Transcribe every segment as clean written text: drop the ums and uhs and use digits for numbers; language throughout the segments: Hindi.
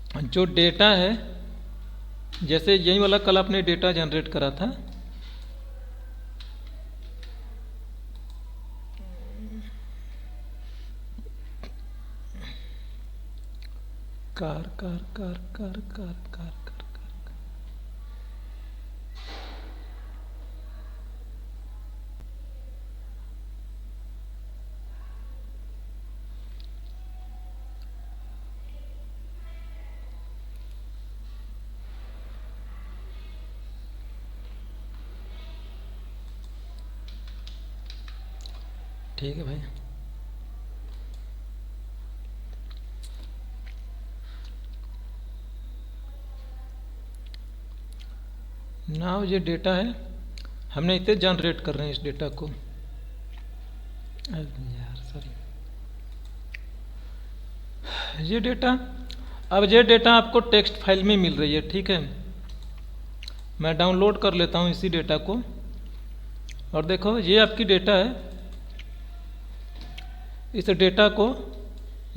जो डेटा है, जैसे यही वाला कल आपने डेटा जनरेट करा था, car car car car car car car car ठीक है भाई। नाउ ये डेटा है, हमने इसे जनरेट कर रहे हैं इस डेटा को। यार सॉरी, ये डेटा, अब ये डेटा आपको टेक्स्ट फाइल में मिल रही है, ठीक है। मैं डाउनलोड कर लेता हूँ इसी डेटा को, और देखो ये आपकी डेटा है। इस डेटा को,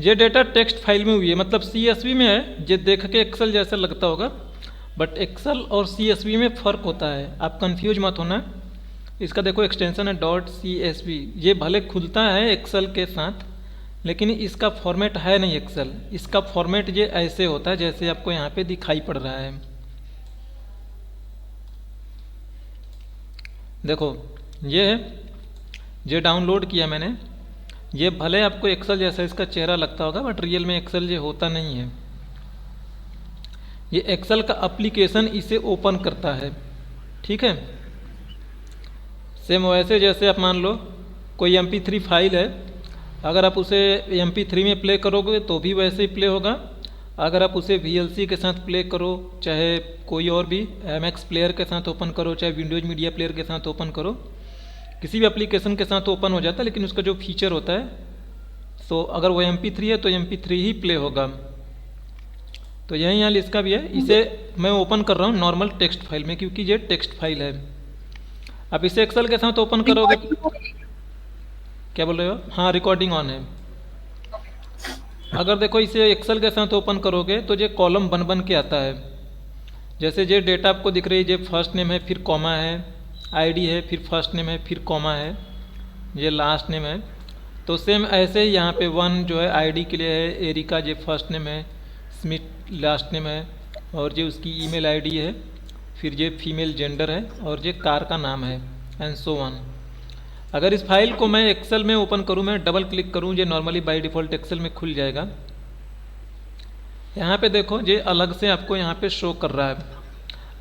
ये डेटा टेक्स्ट फाइल में हुई है, मतलब CSV में है। ये देख के एक्सेल जैसा लगता होगा, बट एक्सेल और CSV में फ़र्क होता है, आप कंफ्यूज मत होना। इसका देखो एक्सटेंशन है .csv। ये भले खुलता है एक्सेल के साथ, लेकिन इसका फॉर्मेट है नहीं एक्सेल। इसका फॉर्मेट ये ऐसे होता है जैसे आपको यहाँ पे दिखाई पड़ रहा है। देखो ये है, ये डाउनलोड किया मैंने। ये भले आपको एक्सेल जैसा इसका चेहरा लगता होगा, बट रियल में एक्सेल ये होता नहीं है। ये एक्सेल का एप्लीकेशन इसे ओपन करता है, ठीक है। सेम वैसे जैसे आप मान लो कोई MP3 फाइल है, अगर आप उसे MP3 में प्ले करोगे तो भी वैसे ही प्ले होगा। अगर आप उसे VLC के साथ प्ले करो, चाहे कोई और भी MX प्लेयर के साथ ओपन करो, चाहे विंडोज मीडिया प्लेयर के साथ ओपन करो, किसी भी एप्लीकेशन के साथ ओपन हो जाता है। लेकिन उसका जो फीचर होता है, तो अगर वो MP3 है तो MP3 ही प्ले होगा। तो यही यहाँ इसका भी है। इसे मैं ओपन कर रहा हूँ नॉर्मल टेक्स्ट फाइल में, क्योंकि ये टेक्स्ट फाइल है। आप इसे एक्सेल के साथ ओपन करोगे, क्या बोल रहे हो? हाँ, रिकॉर्डिंग ऑन है। अगर देखो इसे एक्सेल के साथ ओपन करोगे तो ये कॉलम बन बन के आता है। जैसे ये डेटा आपको दिख रही है, ये फर्स्ट नेम है, फिर कॉमा है, ID है, फिर फर्स्ट नेम है, फिर कॉमा है, ये लास्ट नेम है। तो सेम ऐसे ही यहाँ पे 1 जो है ID के लिए है, एरिका ये फर्स्ट नेम है, स्मिथ लास्ट नेम है, और ये उसकी ईमेल ID है, फिर ये फीमेल जेंडर है, और ये कार का नाम है, एंड सो ऑन। अगर इस फाइल को मैं एक्सेल में ओपन करूँ, मैं डबल क्लिक करूँ, ये नॉर्मली बाय डिफ़ॉल्ट एक्सेल में खुल जाएगा। यहाँ पे देखो ये अलग से आपको यहाँ पे शो कर रहा है,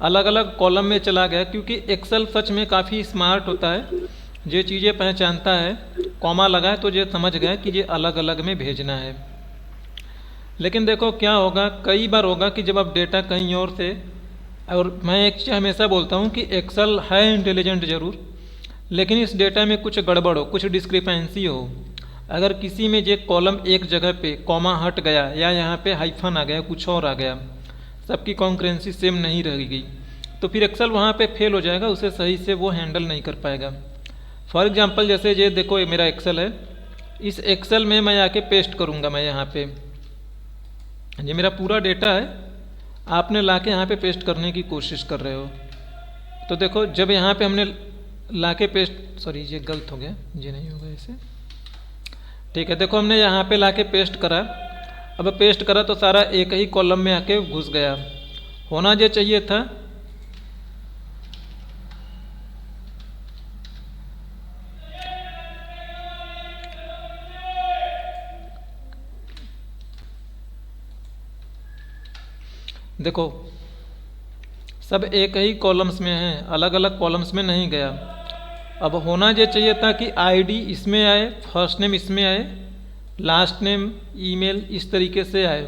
अलग अलग कॉलम में चला गया, क्योंकि एक्सेल सच में काफ़ी स्मार्ट होता है। ये चीज़ें पहचानता है, कॉमा लगा है तो ये समझ गया कि ये अलग अलग में भेजना है। लेकिन देखो क्या होगा, कई बार होगा कि जब आप डेटा कहीं और से, और मैं एक चीज़ हमेशा बोलता हूँ कि एक्सेल है इंटेलिजेंट ज़रूर, लेकिन इस डेटा में कुछ गड़बड़ हो, कुछ डिस्क्रिपेंसी हो। अगर किसी में ये कॉलम एक जगह पे कॉमा हट गया, या यहाँ पे हाइफन आ गया, कुछ और आ गया, सबकी कॉन्करेंसी सेम नहीं रहेगी, तो फिर एक्सेल वहाँ पे फेल हो जाएगा, उसे सही से वो हैंडल नहीं कर पाएगा। फॉर एग्जांपल जैसे ये देखो, ये मेरा एक्सेल है, इस एक्सेल में मैं आके पेस्ट करूँगा, मैं यहाँ पे, ये मेरा पूरा डेटा है, आपने लाके यहाँ पे पेस्ट करने की कोशिश कर रहे हो। तो देखो जब यहाँ पे हमने लाके पेस्ट, सॉरी ये गलत हो गया, ये नहीं होगा ऐसे, ठीक है। देखो हमने यहाँ पे लाके पेस्ट करा, अब पेस्ट करा तो सारा एक ही कॉलम में आके घुस गया। होना जो चाहिए था, देखो सब एक ही कॉलम्स में है, अलग अलग कॉलम्स में नहीं गया। अब होना ये चाहिए था कि ID इसमें आए, फर्स्ट नेम इसमें आए, लास्ट नेम, ईमेल इस तरीके से आए।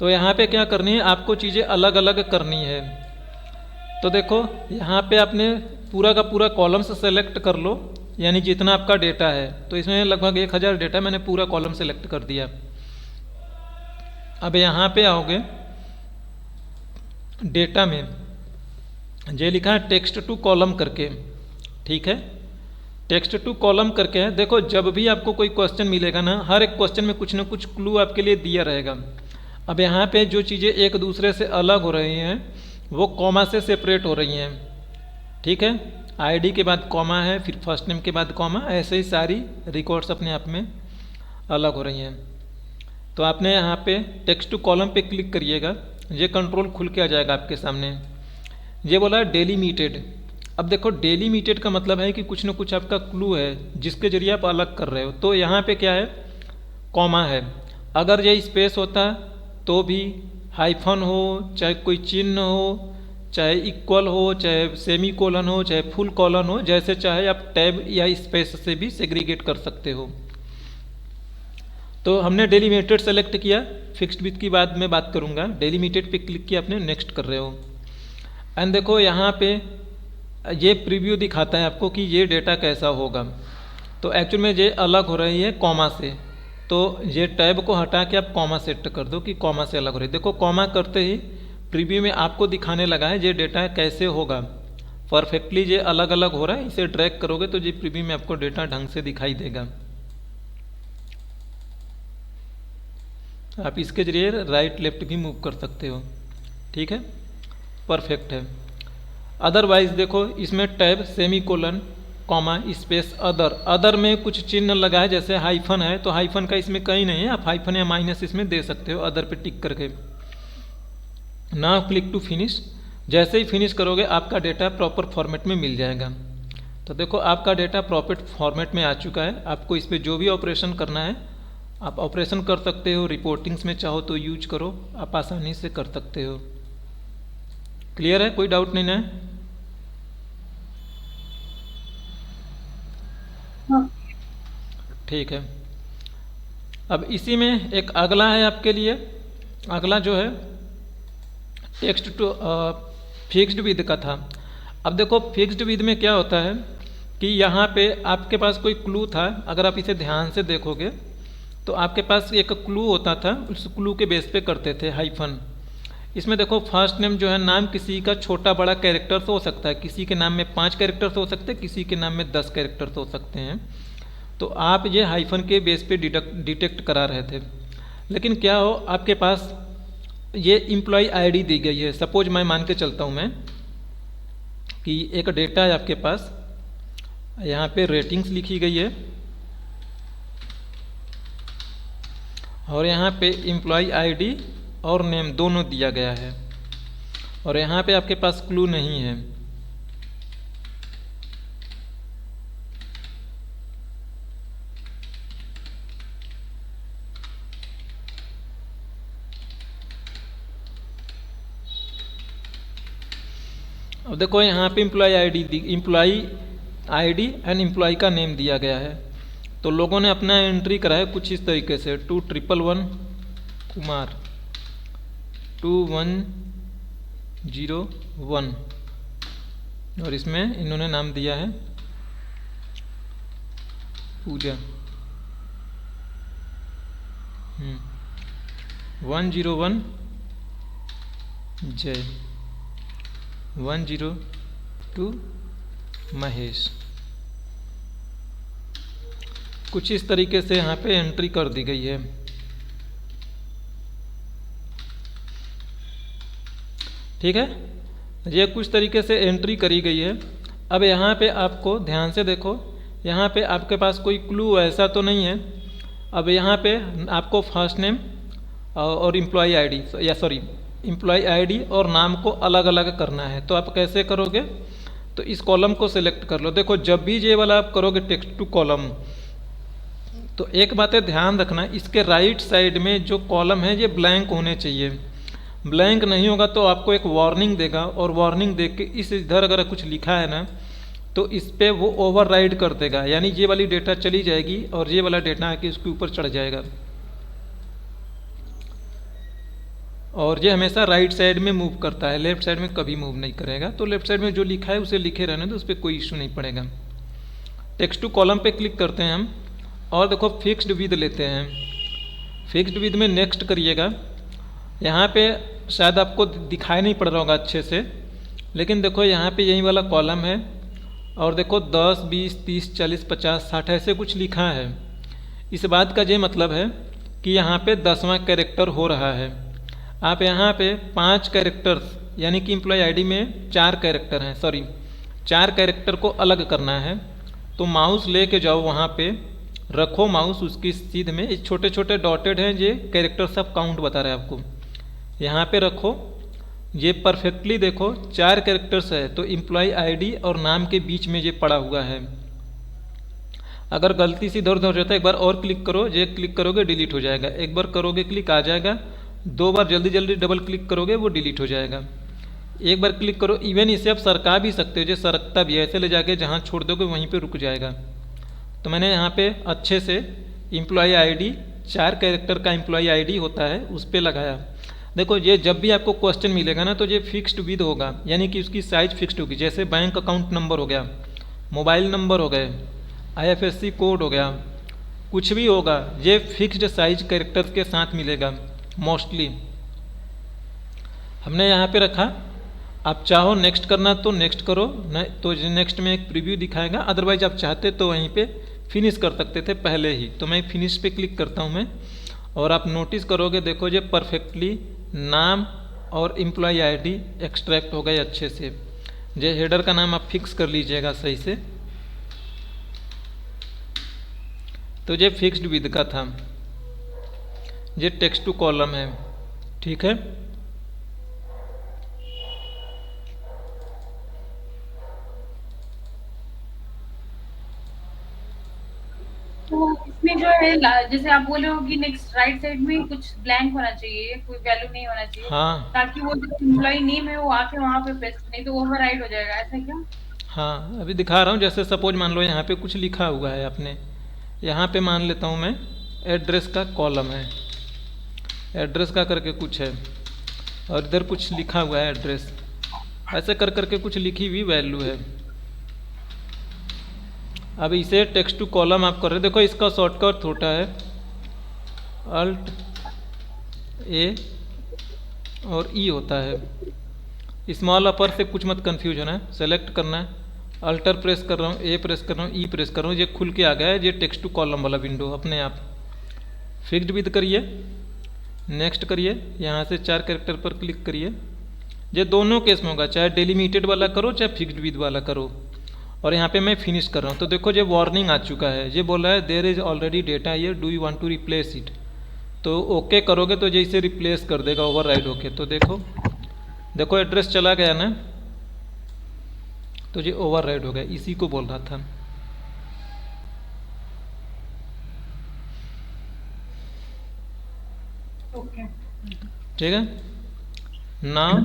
तो यहाँ पे क्या करनी है, आपको चीज़ें अलग अलग करनी है। तो देखो यहाँ पे आपने पूरा का पूरा कॉलम्स सेलेक्ट कर लो, यानी जितना आपका डेटा है। तो इसमें लगभग 1000 डेटा, मैंने पूरा कॉलम सेलेक्ट कर दिया। अब यहाँ पे आओगे, डेटा में ये लिखा है टेक्स्ट टू कॉलम करके, ठीक है, टेक्स्ट टू कॉलम करके है। देखो जब भी आपको कोई क्वेश्चन मिलेगा ना, हर एक क्वेश्चन में कुछ ना कुछ क्लू आपके लिए दिया रहेगा। अब यहाँ पे जो चीज़ें एक दूसरे से अलग हो रही हैं वो कॉमा से सेपरेट हो रही हैं, ठीक है। आईडी के बाद कॉमा है, फिर फर्स्ट नेम के बाद कॉमा, ऐसे ही सारी रिकॉर्ड्स अपने आप में अलग हो रही हैं। तो आपने यहाँ पे टेक्स्ट टू कॉलम पे क्लिक करिएगा, ये कंट्रोल खुल के आ जाएगा आपके सामने। ये बोला डेलीमीटेड। अब देखो डेलीमीटेड का मतलब है कि कुछ न कुछ आपका क्लू है जिसके जरिए आप अलग कर रहे हो। तो यहाँ पे क्या है, कॉमा है। अगर ये स्पेस होता तो भी, हाइफन हो, चाहे कोई चिन्ह हो, चाहे इक्वल हो, चाहे सेमी कोलन हो, चाहे फुल कॉलन हो, जैसे चाहे आप टैब या स्पेस से भी सेग्रीगेट कर सकते हो। तो हमने डेलीमिटेड सेलेक्ट किया, फिक्स्ड विथ की बाद में बात करूंगा। डेलीमिटेड पे क्लिक किया आपने, नेक्स्ट कर रहे हो। एंड देखो यहाँ पे ये प्रीव्यू दिखाता है आपको कि ये डेटा कैसा होगा। तो एक्चुअल में ये अलग हो रही है कॉमा से, तो ये टैब को हटा के आप कॉमा सेट कर दो कि कॉमा से अलग हो रही है। देखो कॉमा करते ही प्रीव्यू में आपको दिखाने लगा है ये डेटा कैसे होगा, परफेक्टली ये अलग अलग हो रहा है। इसे ड्रैग करोगे तो ये प्रीव्यू में आपको डेटा ढंग से दिखाई देगा। आप इसके जरिए राइट लेफ्ट भी मूव कर सकते हो, ठीक है, परफेक्ट है। अदरवाइज देखो इसमें tab, semi colon, comma, space, other में कुछ चिन्ह लगा है, जैसे हाइफन है तो हाइफन का इसमें कहीं नहीं है, आप हाइफन या माइनस इसमें दे सकते हो अदर पे टिक करके। Now click to finish. जैसे ही फिनिश करोगे आपका डेटा प्रॉपर फॉर्मेट में मिल जाएगा। तो देखो आपका डेटा प्रॉपर फॉर्मेट में आ चुका है। आपको इस पर जो भी ऑपरेशन करना है आप ऑपरेशन कर सकते हो। रिपोर्टिंग्स में चाहो तो यूज करो, आप आसानी से कर सकते हो। क्लियर है, कोई डाउट नहीं ना? ठीक है। अब इसी में एक अगला है आपके लिए, अगला जो है टेक्स्ट टू फिक्स्ड विद का था। अब देखो फिक्स्ड विद में क्या होता है कि यहाँ पे आपके पास कोई क्लू था, अगर आप इसे ध्यान से देखोगे तो आपके पास एक क्लू होता था, उस क्लू के बेस पे करते थे हाइफन। इसमें देखो फर्स्ट नेम जो है, नाम किसी का छोटा बड़ा कैरेक्टर्स हो सकता है, किसी के नाम में 5 कैरेक्टर्स हो सकते हैं, किसी के नाम में 10 कैरेक्टर्स हो सकते हैं। तो आप ये हाइफन के बेस पे डिटेक्ट करा रहे थे। लेकिन क्या हो, आपके पास ये एम्प्लॉय आईडी दी गई है। सपोज मैं मान के चलता हूँ मैं कि एक डेटा है आपके पास, यहाँ पे रेटिंग्स लिखी गई है और यहाँ पे एम्प्लॉय आईडी और नेम दोनों दिया गया है, और यहाँ पे आपके पास क्लू नहीं है। अब देखो यहाँ पे एम्प्लॉय आईडी एंड एम्प्लॉय का नेम दिया गया है। तो लोगों ने अपना एंट्री करा है कुछ इस तरीके से, 2111 कुमार 2101, और इसमें इन्होंने नाम दिया है पूजा। 101 जय, 102 महेश। कुछ इस तरीके से यहाँ पे एंट्री कर दी गई है। ठीक है, ये कुछ तरीके से एंट्री करी गई है। अब यहाँ पे आपको ध्यान से देखो, यहाँ पे आपके पास कोई क्लू ऐसा तो नहीं है। अब यहाँ पे आपको फर्स्ट नेम और एम्प्लॉय आईडी एम्प्लॉय आईडी और नाम को अलग अलग करना है। तो आप कैसे करोगे, तो इस कॉलम को सिलेक्ट कर लो। देखो जब भी ये वाला आप करोगे टेक्स्ट टू कॉलम, तो एक बात है ध्यान रखना, इसके राइट साइड में जो कॉलम है ये ब्लैंक होने चाहिए। ब्लैंक नहीं होगा तो आपको एक वार्निंग देगा, और वार्निंग देख के इस इधर अगर कुछ लिखा है ना तो इस पर वो ओवरराइड कर देगा, यानी ये वाली डेटा चली जाएगी और ये वाला डेटा आके इसके ऊपर चढ़ जाएगा। और ये हमेशा राइट साइड में मूव करता है, लेफ्ट साइड में कभी मूव नहीं करेगा। तो लेफ्ट साइड में जो लिखा है उसे लिखे रहने तो उस पर कोई इशू नहीं पड़ेगा। टेक्स्ट टू कॉलम पे क्लिक करते हैं हम, और देखो फिक्स्ड विद लेते हैं। फिक्स्ड विद में नेक्स्ट करिएगा। यहाँ पे शायद आपको दिखाई नहीं पड़ रहा होगा अच्छे से, लेकिन देखो यहाँ पे यही वाला कॉलम है, और देखो 10, 20, 30, 40, 50, 60 ऐसे कुछ लिखा है। इस बात का ये मतलब है कि यहाँ पे 10वां कैरेक्टर हो रहा है। आप यहाँ पे 5 कैरेक्टर्स, यानी कि एम्प्लॉय आईडी में 4 कैरेक्टर हैं, सॉरी 4 कैरेक्टर को अलग करना है। तो माउस लेके जाओ वहाँ पे, रखो माउस उसकी सीध में, इस छोटे छोटे डॉटेड हैं ये कैरेक्टर सब काउंट बता रहे हैं आपको, यहाँ पे रखो। ये परफेक्टली देखो 4 कैरेक्टर्स है, तो एम्प्लॉय आईडी और नाम के बीच में ये पड़ा हुआ है। अगर गलती से इधर उधर हो जाता है, एक बार और क्लिक करो, ये क्लिक करोगे डिलीट हो जाएगा, एक बार करोगे क्लिक आ जाएगा, 2 बार जल्दी जल्दी डबल क्लिक करोगे वो डिलीट हो जाएगा। एक बार क्लिक करो, इवन इसे आप सरका भी सकते हो, जो सरकता भी है, ऐसे ले जाके जहाँ छोड़ दोगे वहीं पे रुक जाएगा। तो मैंने यहाँ पे अच्छे से एम्प्लॉय आईडी, 4 कैरेक्टर का एम्प्लॉय आईडी होता है, उस पर लगाया। देखो ये जब भी आपको क्वेश्चन मिलेगा ना, तो ये फिक्स्ड विद होगा, यानी कि उसकी साइज फिक्स्ड होगी। जैसे बैंक अकाउंट नंबर हो गया, मोबाइल नंबर हो गए, IFSC कोड हो गया, कुछ भी होगा, ये फिक्स्ड साइज कैरेक्टर्स के साथ मिलेगा मोस्टली। हमने यहाँ पे रखा। आप चाहो नेक्स्ट करना तो नेक्स्ट करो, नहीं तो नेक्स्ट में एक प्रीव्यू दिखाएगा, अदरवाइज आप चाहते तो वहीं पे फिनिश कर सकते थे पहले ही। तो मैं फिनिश पे क्लिक करता हूँ मैं, और आप नोटिस करोगे, देखो ये परफेक्टली नाम और एम्प्लॉय आईडी एक्सट्रैक्ट हो गए अच्छे से। ये हेडर का नाम आप फिक्स कर लीजिएगा सही से। तो ये फिक्स्ड विद का था, ये टेक्स्ट टू कॉलम है, ठीक है। तो इसमें जो है जैसे आप बोले हो कि नेक्स्ट राइट साइड में कुछ ब्लैंक होना चाहिए, कोई वैल्यू नहीं होना चाहिए, हाँ ताकि वो जो एम्प्लॉय नेम है वो आके वहाँ पे पेस्ट, नहीं तो ओवरराइड हो जाएगा, ऐसा क्या? हाँ, अभी दिखा रहा हूँ। जैसे सपोज मान लो यहाँ पे कुछ लिखा हुआ है आपने, यहाँ पे मान लेता हूँ मैं एड्रेस का कॉलम है, एड्रेस का करके कुछ है, और इधर कुछ लिखा हुआ है एड्रेस, ऐसे कर करके कुछ लिखी हुई वैल्यू है। अब इसे टेक्स्ट टू कॉलम आप कर रहे, देखो इसका शॉर्टकट होता है अल्ट ए और ई होता है। स्मॉल अपर से कुछ मत कंफ्यूज होना है, सेलेक्ट करना है, अल्टर प्रेस कर रहा हूँ, ए प्रेस कर रहा हूँ, ई प्रेस कर रहा हूँ, ये खुल के आ गया है, ये टेक्स्ट टू कॉलम वाला विंडो अपने आप। फिक्स्ड विद करिए, नेक्स्ट करिए, यहाँ से 4 कैरेक्टर पर क्लिक करिए। ये दोनों केस में होगा, चाहे डेलीमिटेड वाला करो चाहे फिक्स्ड विद वाला करो। और यहाँ पे मैं फिनिश कर रहा हूँ, तो देखो ये वार्निंग आ चुका है, ये बोल रहा है there is already data here, do you want to replace it. तो ओके करोगे तो ये इसे रिप्लेस कर देगा ओवरराइड होके। तो देखो देखो एड्रेस चला गया ना, तो ये ओवरराइड हो गया, इसी को बोल रहा था। ओके, ठीक है। नाउ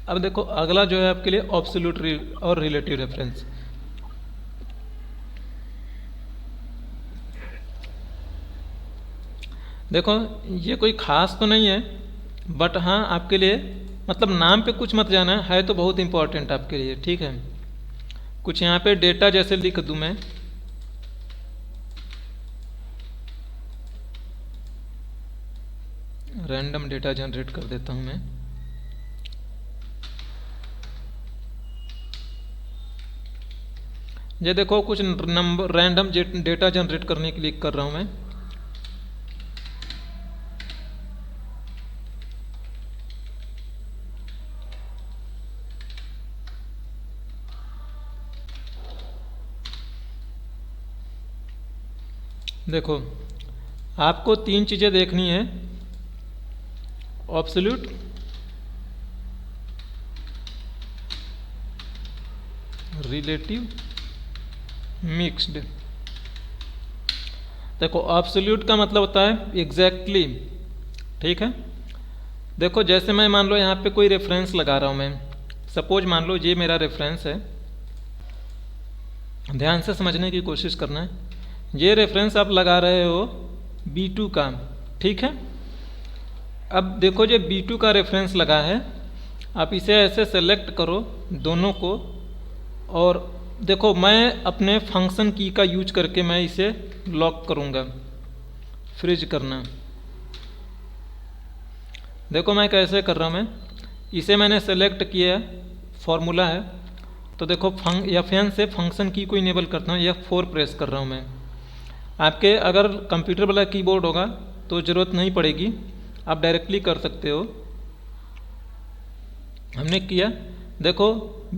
अब देखो अगला जो है आपके लिए ऑब्सोल्यूट और रिलेटिव रेफरेंस। देखो ये कोई खास तो नहीं है, बट हाँ आपके लिए, मतलब नाम पे कुछ मत जाना है तो बहुत इंपॉर्टेंट आपके लिए, ठीक है। कुछ यहाँ पे डेटा जैसे लिख दूँ मैं, रैंडम डेटा जनरेट कर देता हूँ मैं। ये देखो कुछ नंबर रैंडम डेटा जनरेट करने के लिए कर रहा हूँ मैं। देखो आपको 3 चीज़ें देखनी है, ऑब्सोल्यूट, रिलेटिव, मिक्स्ड। देखो ऑब्सोल्यूट का मतलब होता है एग्जैक्टली, ठीक है। देखो जैसे मैं मान लो यहाँ पे कोई रेफरेंस लगा रहा हूँ मैं, सपोज मान लो ये मेरा रेफरेंस है, ध्यान से समझने की कोशिश करना है। ये रेफरेंस आप लगा रहे हो B2 का, ठीक है। अब देखो ये B2 का रेफरेंस लगा है, आप इसे ऐसे सेलेक्ट करो दोनों को, और देखो मैं अपने फंक्शन की का यूज करके मैं इसे लॉक करूँगा, फ्रीज करना। देखो मैं कैसे कर रहा हूँ, मैं इसे मैंने सेलेक्ट किया, फॉर्मूला है, तो देखो F1 से फंक्शन की को इनेबल करता हूँ, F4 प्रेस कर रहा हूँ मैं। आपके अगर कंप्यूटर वाला कीबोर्ड होगा तो ज़रूरत नहीं पड़ेगी, आप डायरेक्टली कर सकते हो। हमने किया, देखो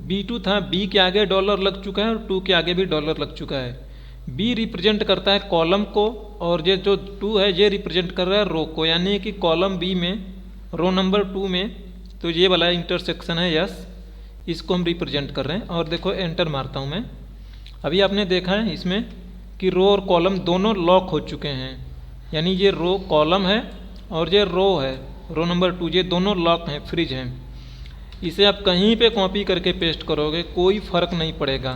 B2 था, B के आगे डॉलर लग चुका है और 2 के आगे भी डॉलर लग चुका है। B रिप्रेजेंट करता है कॉलम को और ये जो 2 है ये रिप्रेजेंट कर रहा है रो को, यानी कि कॉलम B में रो नंबर 2 में तो ये वाला इंटरसेक्शन है यस, इसको हम रिप्रेजेंट कर रहे हैं। और देखो एंटर मारता हूँ मैं। अभी आपने देखा है इसमें कि रो और कॉलम दोनों लॉक हो चुके हैं, यानी ये रो कॉलम है और ये रो है रो नंबर 2, ये दोनों लॉक हैं, फ्रीज हैं। इसे आप कहीं पे कॉपी करके पेस्ट करोगे कोई फ़र्क नहीं पड़ेगा,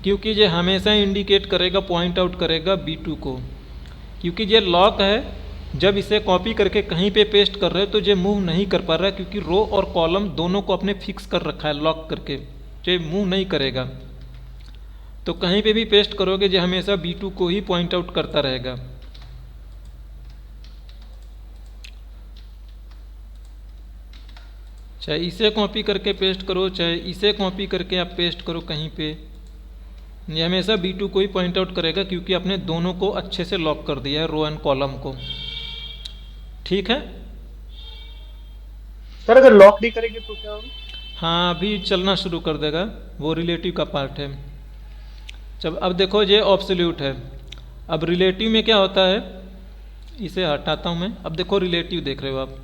क्योंकि ये हमेशा इंडिकेट करेगा, पॉइंट आउट करेगा B2 को, क्योंकि ये लॉक है। जब इसे कॉपी करके कहीं पे पेस्ट कर रहे हो तो ये मूव नहीं कर पा रहा है, क्योंकि रो और कॉलम दोनों को अपने फिक्स कर रखा है लॉक करके, ये मूव नहीं करेगा। तो कहीं पे भी पेस्ट करोगे ये हमेशा B2 को ही पॉइंट आउट करता रहेगा। चाहे इसे कॉपी करके पेस्ट करो, चाहे इसे कॉपी करके आप पेस्ट करो कहीं पे, ये हमेशा B2 को ही पॉइंट आउट करेगा, क्योंकि आपने दोनों को अच्छे से लॉक कर दिया है, रो एंड कॉलम को। ठीक है सर, अगर लॉक नहीं करेंगे तो क्या होगा? हाँ, अभी चलना शुरू कर देगा, वो रिलेटिव का पार्ट है। जब अब देखो ये ऑब्सोल्यूट है, अब रिलेटिव में क्या होता है, इसे हटाता हूँ मैं। अब देखो रिलेटिव देख रहे हो आप,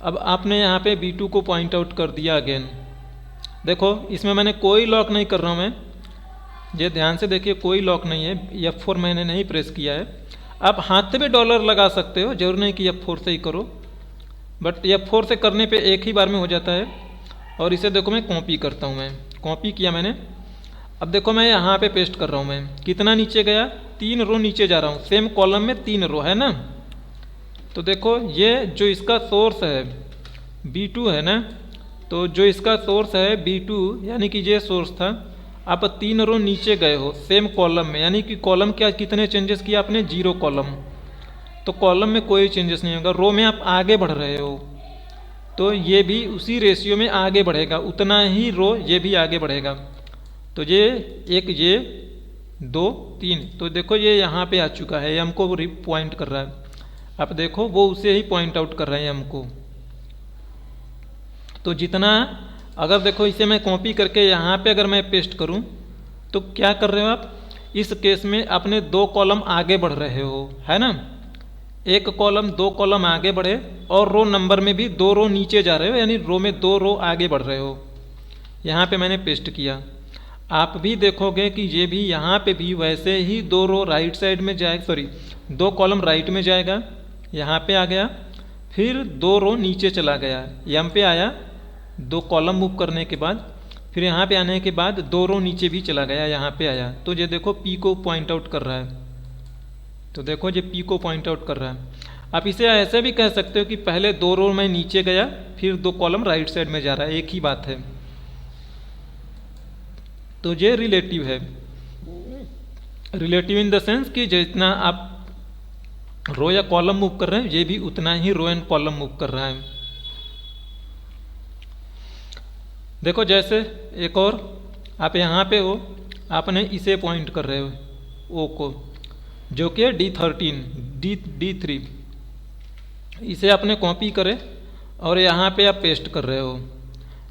अब आपने यहाँ पे B2 को पॉइंट आउट कर दिया अगेन। देखो इसमें मैंने कोई लॉक नहीं कर रहा हूँ मैं, ये ध्यान से देखिए कोई लॉक नहीं है, F4 मैंने नहीं प्रेस किया है। आप हाथ से भी डॉलर लगा सकते हो, जरूर नहीं कि F4 से ही करो, बट F4 से करने पे एक ही बार में हो जाता है। और इसे देखो मैं कॉपी करता हूँ, मैं कॉपी किया मैंने। अब देखो मैं यहाँ पे पेस्ट कर रहा हूँ, मैं कितना नीचे गया, 3 रो नीचे जा रहा हूँ, सेम कॉलम में 3 रो है ना। तो देखो ये जो इसका सोर्स है B2 है ना, तो जो इसका सोर्स है B2 यानी कि ये सोर्स था, आप 3 रो नीचे गए हो सेम कॉलम में, यानी कि कॉलम क्या कितने चेंजेस किया आपने, 0 कॉलम। तो कॉलम में कोई चेंजेस नहीं होगा, रो में आप आगे बढ़ रहे हो तो ये भी उसी रेशियो में आगे बढ़ेगा, उतना ही रो ये भी आगे बढ़ेगा। तो ये 1 ये 2 3, तो देखो ये यहाँ पे आ चुका है, ये हमको पॉइंट कर रहा है। आप देखो वो उसे ही पॉइंट आउट कर रहे हैं हमको। तो जितना, अगर देखो इसे मैं कॉपी करके यहाँ पे अगर मैं पेस्ट करूँ तो क्या कर रहे हो आप, इस केस में अपने 2 कॉलम आगे बढ़ रहे हो, है ना। 1 कॉलम 2 कॉलम आगे बढ़े और रो नंबर में भी 2 रो नीचे जा रहे हो, यानी रो में 2 रो आगे बढ़ रहे हो। यहाँ पे मैंने पेस्ट किया, आप भी देखोगे कि ये भी यहाँ पे भी वैसे ही 2 रो राइट साइड में जाएगा, सॉरी 2 कॉलम राइट में जाएगा, यहाँ पे आ गया, फिर 2 रो नीचे चला गया, यहाँ पे आया 2 कॉलम मूव करने के बाद, फिर यहाँ पे आने के बाद 2 रो नीचे भी चला गया, यहाँ पे आया। तो ये देखो P को पॉइंट आउट कर रहा है, तो देखो ये P को पॉइंट आउट कर रहा है। आप इसे ऐसे भी कह सकते हो कि पहले 2 रो में नीचे गया, फिर 2 कॉलम राइट साइड में जा रहा है, एक ही बात है। तो ये रिलेटिव है, रिलेटिव इन द सेंस कि जितना आप रो या कॉलम मूव कर रहे हैं ये भी उतना ही रो एंड कॉलम मूव कर रहा है। देखो जैसे एक और, आप यहाँ पे हो, आपने इसे पॉइंट कर रहे हो O को, जो कि है D3, इसे आपने कॉपी करे और यहाँ पे आप पेस्ट कर रहे हो।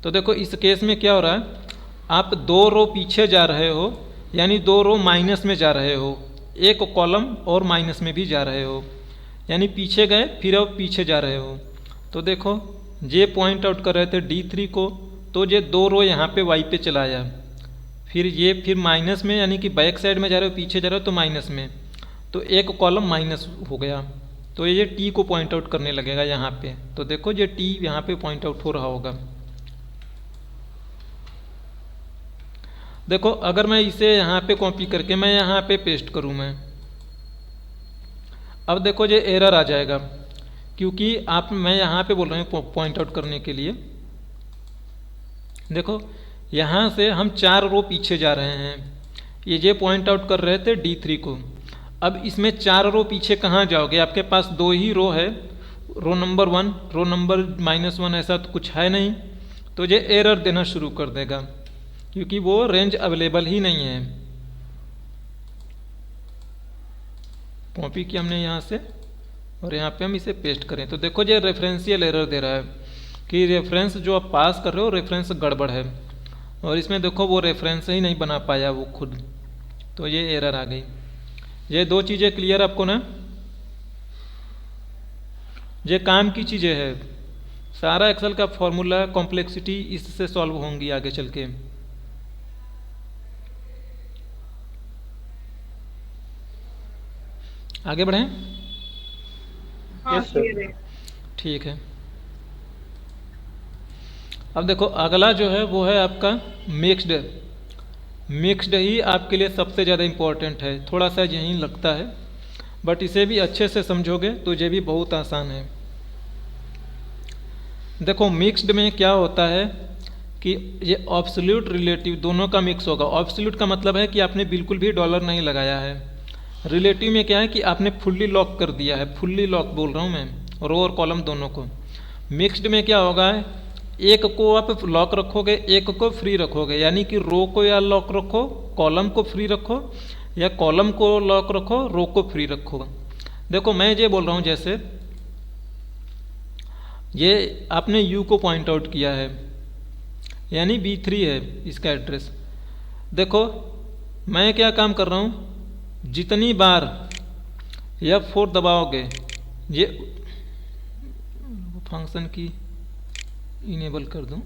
तो देखो इस केस में क्या हो रहा है, आप 2 रो पीछे जा रहे हो, यानी 2 रो माइनस में जा रहे हो, 1 कॉलम और माइनस में भी जा रहे हो, यानी पीछे गए फिर अब पीछे जा रहे हो। तो देखो ये पॉइंट आउट कर रहे थे D3 को, तो ये 2 रो यहाँ पे Y पे चला आया, फिर ये फिर माइनस में, यानी कि बैक साइड में जा रहे हो, पीछे जा रहे हो तो माइनस में, तो 1 कॉलम माइनस हो गया, तो ये T को पॉइंट आउट करने लगेगा यहाँ पे। तो देखो ये T यहाँ पे पॉइंट आउट हो रहा होगा। देखो अगर मैं इसे यहाँ पे कॉपी करके मैं यहाँ पे पेस्ट करूँ मैं, अब देखो ये एरर आ जाएगा, क्योंकि मैं यहाँ पे बोल रहा हूँ पॉइंट आउट करने के लिए। देखो यहाँ से हम 4 रो पीछे जा रहे हैं, ये पॉइंट आउट कर रहे थे D3 को। अब इसमें 4 रो पीछे कहाँ जाओगे, आपके पास 2 ही रो है, रो नंबर 1 रो नंबर -1, ऐसा तो कुछ है नहीं। तो ये एरर देना शुरू कर देगा, क्योंकि वो रेंज अवेलेबल ही नहीं है। कॉपी किया हमने यहाँ से, और यहाँ पे हम इसे पेस्ट करें तो देखो ये रेफरेंशियल एरर दे रहा है कि रेफरेंस जो आप पास कर रहे हो रेफरेंस गड़बड़ है, और इसमें देखो वो रेफरेंस ही नहीं बना पाया वो खुद, तो ये एरर आ गई। ये दो चीज़ें क्लियर आपको ना, ये काम की चीज़ें है, सारा एक्सेल का फॉर्मूला कॉम्प्लेक्सिटी इससे सॉल्व होंगी आगे चल के। आगे बढ़ें? हाँ Yes, sir. clear है। ठीक है। अब देखो अगला जो है वो है आपका मिक्स्ड। मिक्स्ड ही आपके लिए सबसे ज़्यादा इम्पोर्टेंट है, थोड़ा सा यहीं लगता है बट इसे भी अच्छे से समझोगे तो ये भी बहुत आसान है। देखो मिक्स्ड में क्या होता है कि ये ऑब्सोल्यूट रिलेटिव दोनों का मिक्स होगा। ऑब्सोल्यूट का मतलब है कि आपने बिल्कुल भी डॉलर नहीं लगाया है। रिलेटिव में क्या है कि आपने फुल्ली लॉक कर दिया है, फुल्ली लॉक बोल रहा हूँ मैं, रो और कॉलम दोनों को। मिक्स्ड में क्या होगा, एक को आप लॉक रखोगे एक को फ्री रखोगे, यानी कि रो को या लॉक रखो कॉलम को फ्री रखो, या कॉलम को लॉक रखो रो को फ्री रखो। देखो मैं ये बोल रहा हूँ, जैसे ये आपने यू को पॉइंट आउट किया है यानी B3 है इसका एड्रेस। देखो मैं क्या काम कर रहा हूँ, जितनी बार F4 दबाओगे ये फंक्शन की इनेबल कर दूं,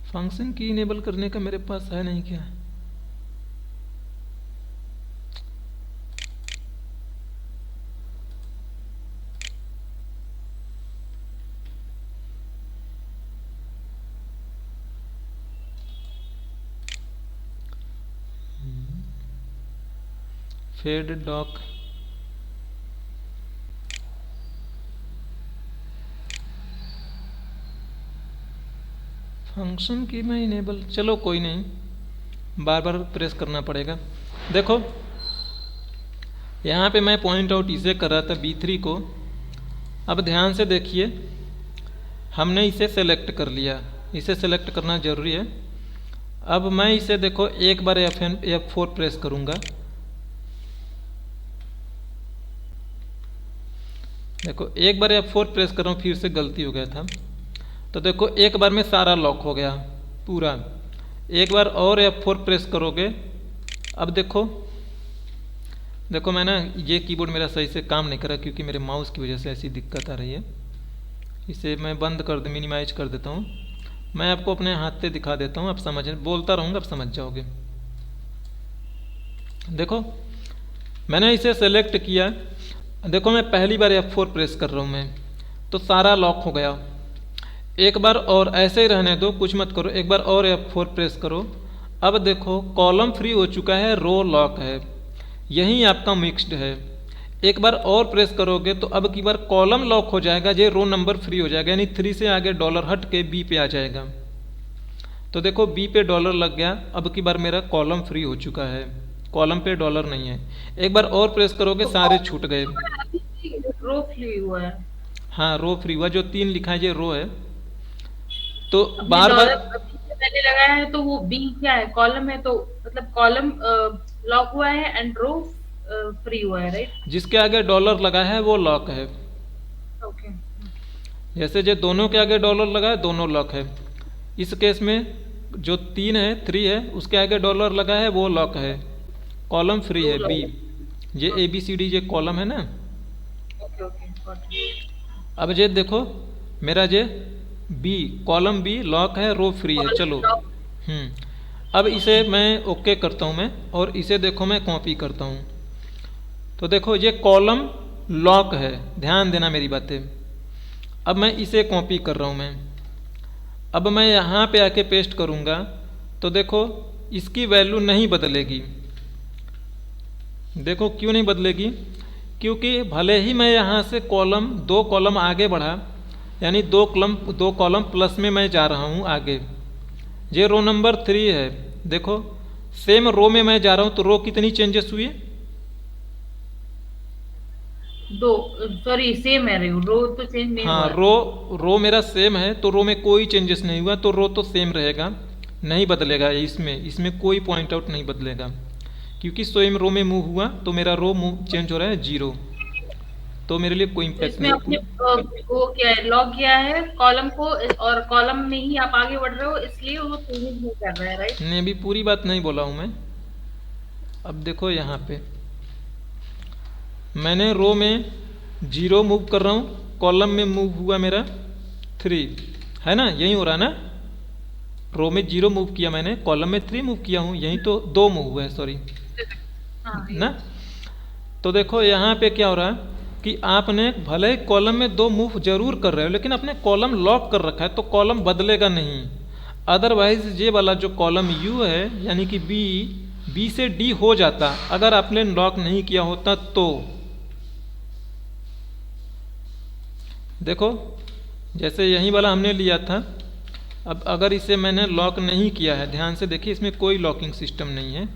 फंक्शन की इनेबल करने का मेरे पास है नहीं क्या? फेड डॉक फंक्शन की मैं इनेबल, चलो कोई नहीं, बार बार प्रेस करना पड़ेगा। देखो यहाँ पे मैं पॉइंट आउट इसे कर रहा था B3 को। अब ध्यान से देखिए, हमने इसे सेलेक्ट कर लिया, इसे सेलेक्ट करना ज़रूरी है। अब मैं इसे देखो एक बार F4 प्रेस करूँगा, देखो एक बार F4 प्रेस कर रहा हूँ, फिर से गलती हो गया था, तो देखो एक बार में सारा लॉक हो गया पूरा। एक बार और F4 प्रेस करोगे, अब देखो देखो मैं ना ये कीबोर्ड मेरा सही से काम नहीं कर रहा क्योंकि मेरे माउस की वजह से ऐसी दिक्कत आ रही है। इसे मैं बंद कर दे, मिनिमाइज कर देता हूँ। मैं आपको अपने हाथ से दिखा देता हूँ, आप समझ, बोलता रहूँगा आप समझ जाओगे। देखो मैंने इसे सेलेक्ट किया, देखो मैं पहली बार F4 प्रेस कर रहा हूँ मैं, तो सारा लॉक हो गया। एक बार और ऐसे ही रहने दो, कुछ मत करो, एक बार और F4 प्रेस करो। अब देखो कॉलम फ्री हो चुका है, रो लॉक है, यही आपका मिक्स्ड है। एक बार और प्रेस करोगे तो अब की बार कॉलम लॉक हो जाएगा, ये रो नंबर फ्री हो जाएगा, यानी 3 से आगे डॉलर हट के B पे आ जाएगा। तो देखो B पे डॉलर लग गया, अब की बार मेरा कॉलम फ्री हो चुका है, कॉलम पे डॉलर नहीं है। एक बार और प्रेस करोगे सारे छूट गए। रो फ्री हुआ है। हाँ रो फ्री हुआ, जो 3 लिखा है ये रो है। तो अभी बार बार डॉलर मैंने लगाया है तो वो बी क्या है, कॉलम है, तो मतलब कॉलम लॉक हुआ है एंड रो फ्री हुआ है, राइट? जिसके आगे डॉलर लगा है वो लॉक है। ओके। जैसे जो दोनों के आगे डॉलर लगा है दोनों लॉक है। इस केस में जो 3 है 3 है उसके आगे डॉलर लगा है वो लॉक है, कॉलम फ्री है B। ये ABCD ये कॉलम है ना। Okay okay got it. अब ये देखो मेरा ये B कॉलम B लॉक है, रो फ्री है। चलो अब इसे मैं ओके करता हूँ मैं, और इसे देखो मैं कॉपी करता हूँ। तो देखो ये कॉलम लॉक है, ध्यान देना मेरी बातें। अब मैं इसे कॉपी कर रहा हूँ मैं, अब मैं यहाँ पे आके पेस्ट करूँगा तो देखो इसकी वैल्यू नहीं बदलेगी। देखो क्यों नहीं बदलेगी, क्योंकि भले ही मैं यहाँ से कॉलम 2 कॉलम आगे बढ़ा, यानी 2 कॉलम प्लस में मैं जा रहा हूँ आगे। ये रो नंबर 3 है, देखो सेम रो में मैं जा रहा हूँ, तो रो कितनी चेंजेस हुई? 2, सॉरी सेम है रो तो चेंज नहीं हाँ हुआ। रो मेरा सेम है, तो रो में कोई चेंजेस नहीं हुआ, तो रो तो सेम रहेगा। नहीं बदलेगा इसमें, इसमें कोई पॉइंट आउट नहीं बदलेगा, क्योंकि स्वयं रो में मूव हुआ तो मेरा रो मूव चेंज हो रहा है 0, तो मेरे लिए कोई तो इम्पैक्ट इसमें नहीं। आपने वो किया है, लॉक किया है कॉलम को, और कॉलम में ही आप आगे बढ़ रहे हो, इसलिए वो चेंजेस नहीं कर रहा है, राइट? नहीं, अभी पूरी बात नहीं बोला हूँ मैं। अब देखो यहाँ पे मैंने रो में 0 मूव कर रहा हूँ, कॉलम में मूव हुआ मेरा 3, है ना, यही हो रहा है ना। रो में 0 मूव किया मैंने, कॉलम में 3 मूव किया हूँ, यही तो 2 मूव हुआ है, सॉरी हाँ, ना। तो देखो यहाँ पे क्या हो रहा है कि आपने भले ही कॉलम में 2 मूव जरूर कर रहे हो, लेकिन आपने कॉलम लॉक कर रखा है, तो कॉलम बदलेगा नहीं। अदरवाइज ये वाला जो कॉलम यू है यानी कि बी से डी हो जाता अगर आपने लॉक नहीं किया होता। तो देखो जैसे यही वाला हमने लिया था, अब अगर इसे मैंने लॉक नहीं किया है, ध्यान से देखिए इसमें कोई लॉकिंग सिस्टम नहीं है,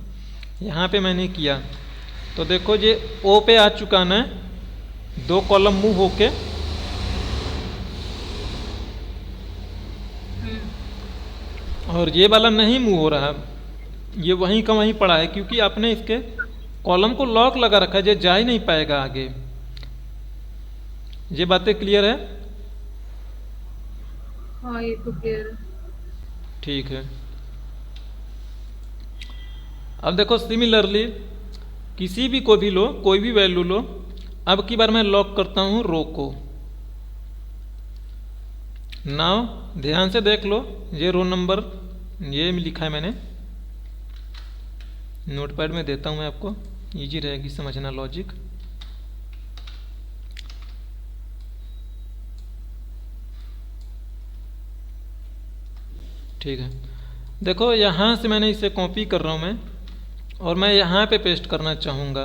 यहाँ पे मैंने किया तो देखो ये ओ पे आ चुका ना, 2 कॉलम मूव होके, और ये वाला नहीं मूव हो रहा, ये वहीं का वहीं पड़ा है, क्योंकि आपने इसके कॉलम को लॉक लगा रखा है, ये जा ही नहीं पाएगा आगे। ये बातें क्लियर है? हाँ, ये तो क्लियर है। ठीक है। अब देखो सिमिलरली किसी भी को भी लो, कोई भी वैल्यू लो, अब की बार मैं लॉक करता हूं रो को। नाउ ध्यान से देख लो, ये रो नंबर ये लिखा है मैंने, नोटपैड में देता हूं मैं आपको, इजी रहेगी समझना लॉजिक। ठीक है, देखो यहाँ से मैंने इसे कॉपी कर रहा हूँ मैं, और मैं यहाँ पे पेस्ट करना चाहूँगा।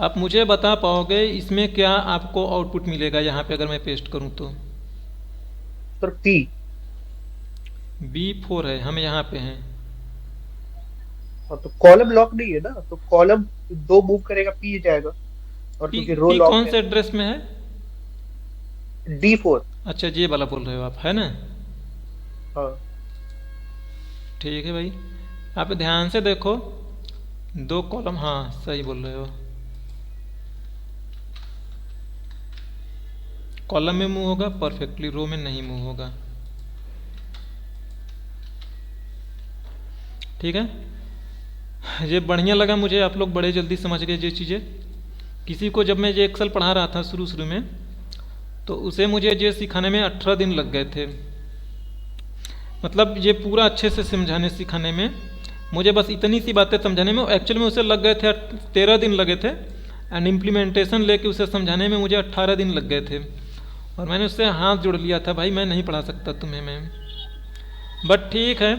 आप मुझे बता पाओगे इसमें क्या आपको आउटपुट मिलेगा यहाँ पे अगर मैं पेस्ट करूँ तो? सर पी B4 है, हम यहाँ पे हैं। हाँ, तो कॉलम लॉक नहीं है ना, तो कॉलम 2 मूव करेगा पी जाएगा, और पी क्योंकि रो पी लॉक कौन से एड्रेस में है? D4। अच्छा ये वाला बोल रहे हो आप, है ना? हाँ ठीक है भाई, आप ध्यान से देखो, 2 कॉलम, हाँ सही बोल रहे हो, कॉलम में मूव होगा परफेक्टली, रो में नहीं मूव होगा। ठीक है, ये बढ़िया लगा मुझे, आप लोग बड़े जल्दी समझ गए ये चीज़ें। किसी को जब मैं ये एक्सेल पढ़ा रहा था शुरू शुरू में, तो उसे मुझे ये सिखाने में 18 दिन लग गए थे। मतलब ये पूरा अच्छे से समझाने सिखाने में, मुझे बस इतनी सी बातें समझाने में एक्चुअल में उसे लग गए थे 13 दिन लगे थे, एंड इम्प्लीमेंटेशन लेके उसे समझाने में मुझे 18 दिन लग गए थे। और मैंने उससे हाथ जोड़ लिया था, भाई मैं नहीं पढ़ा सकता तुम्हें मैम, बट ठीक है,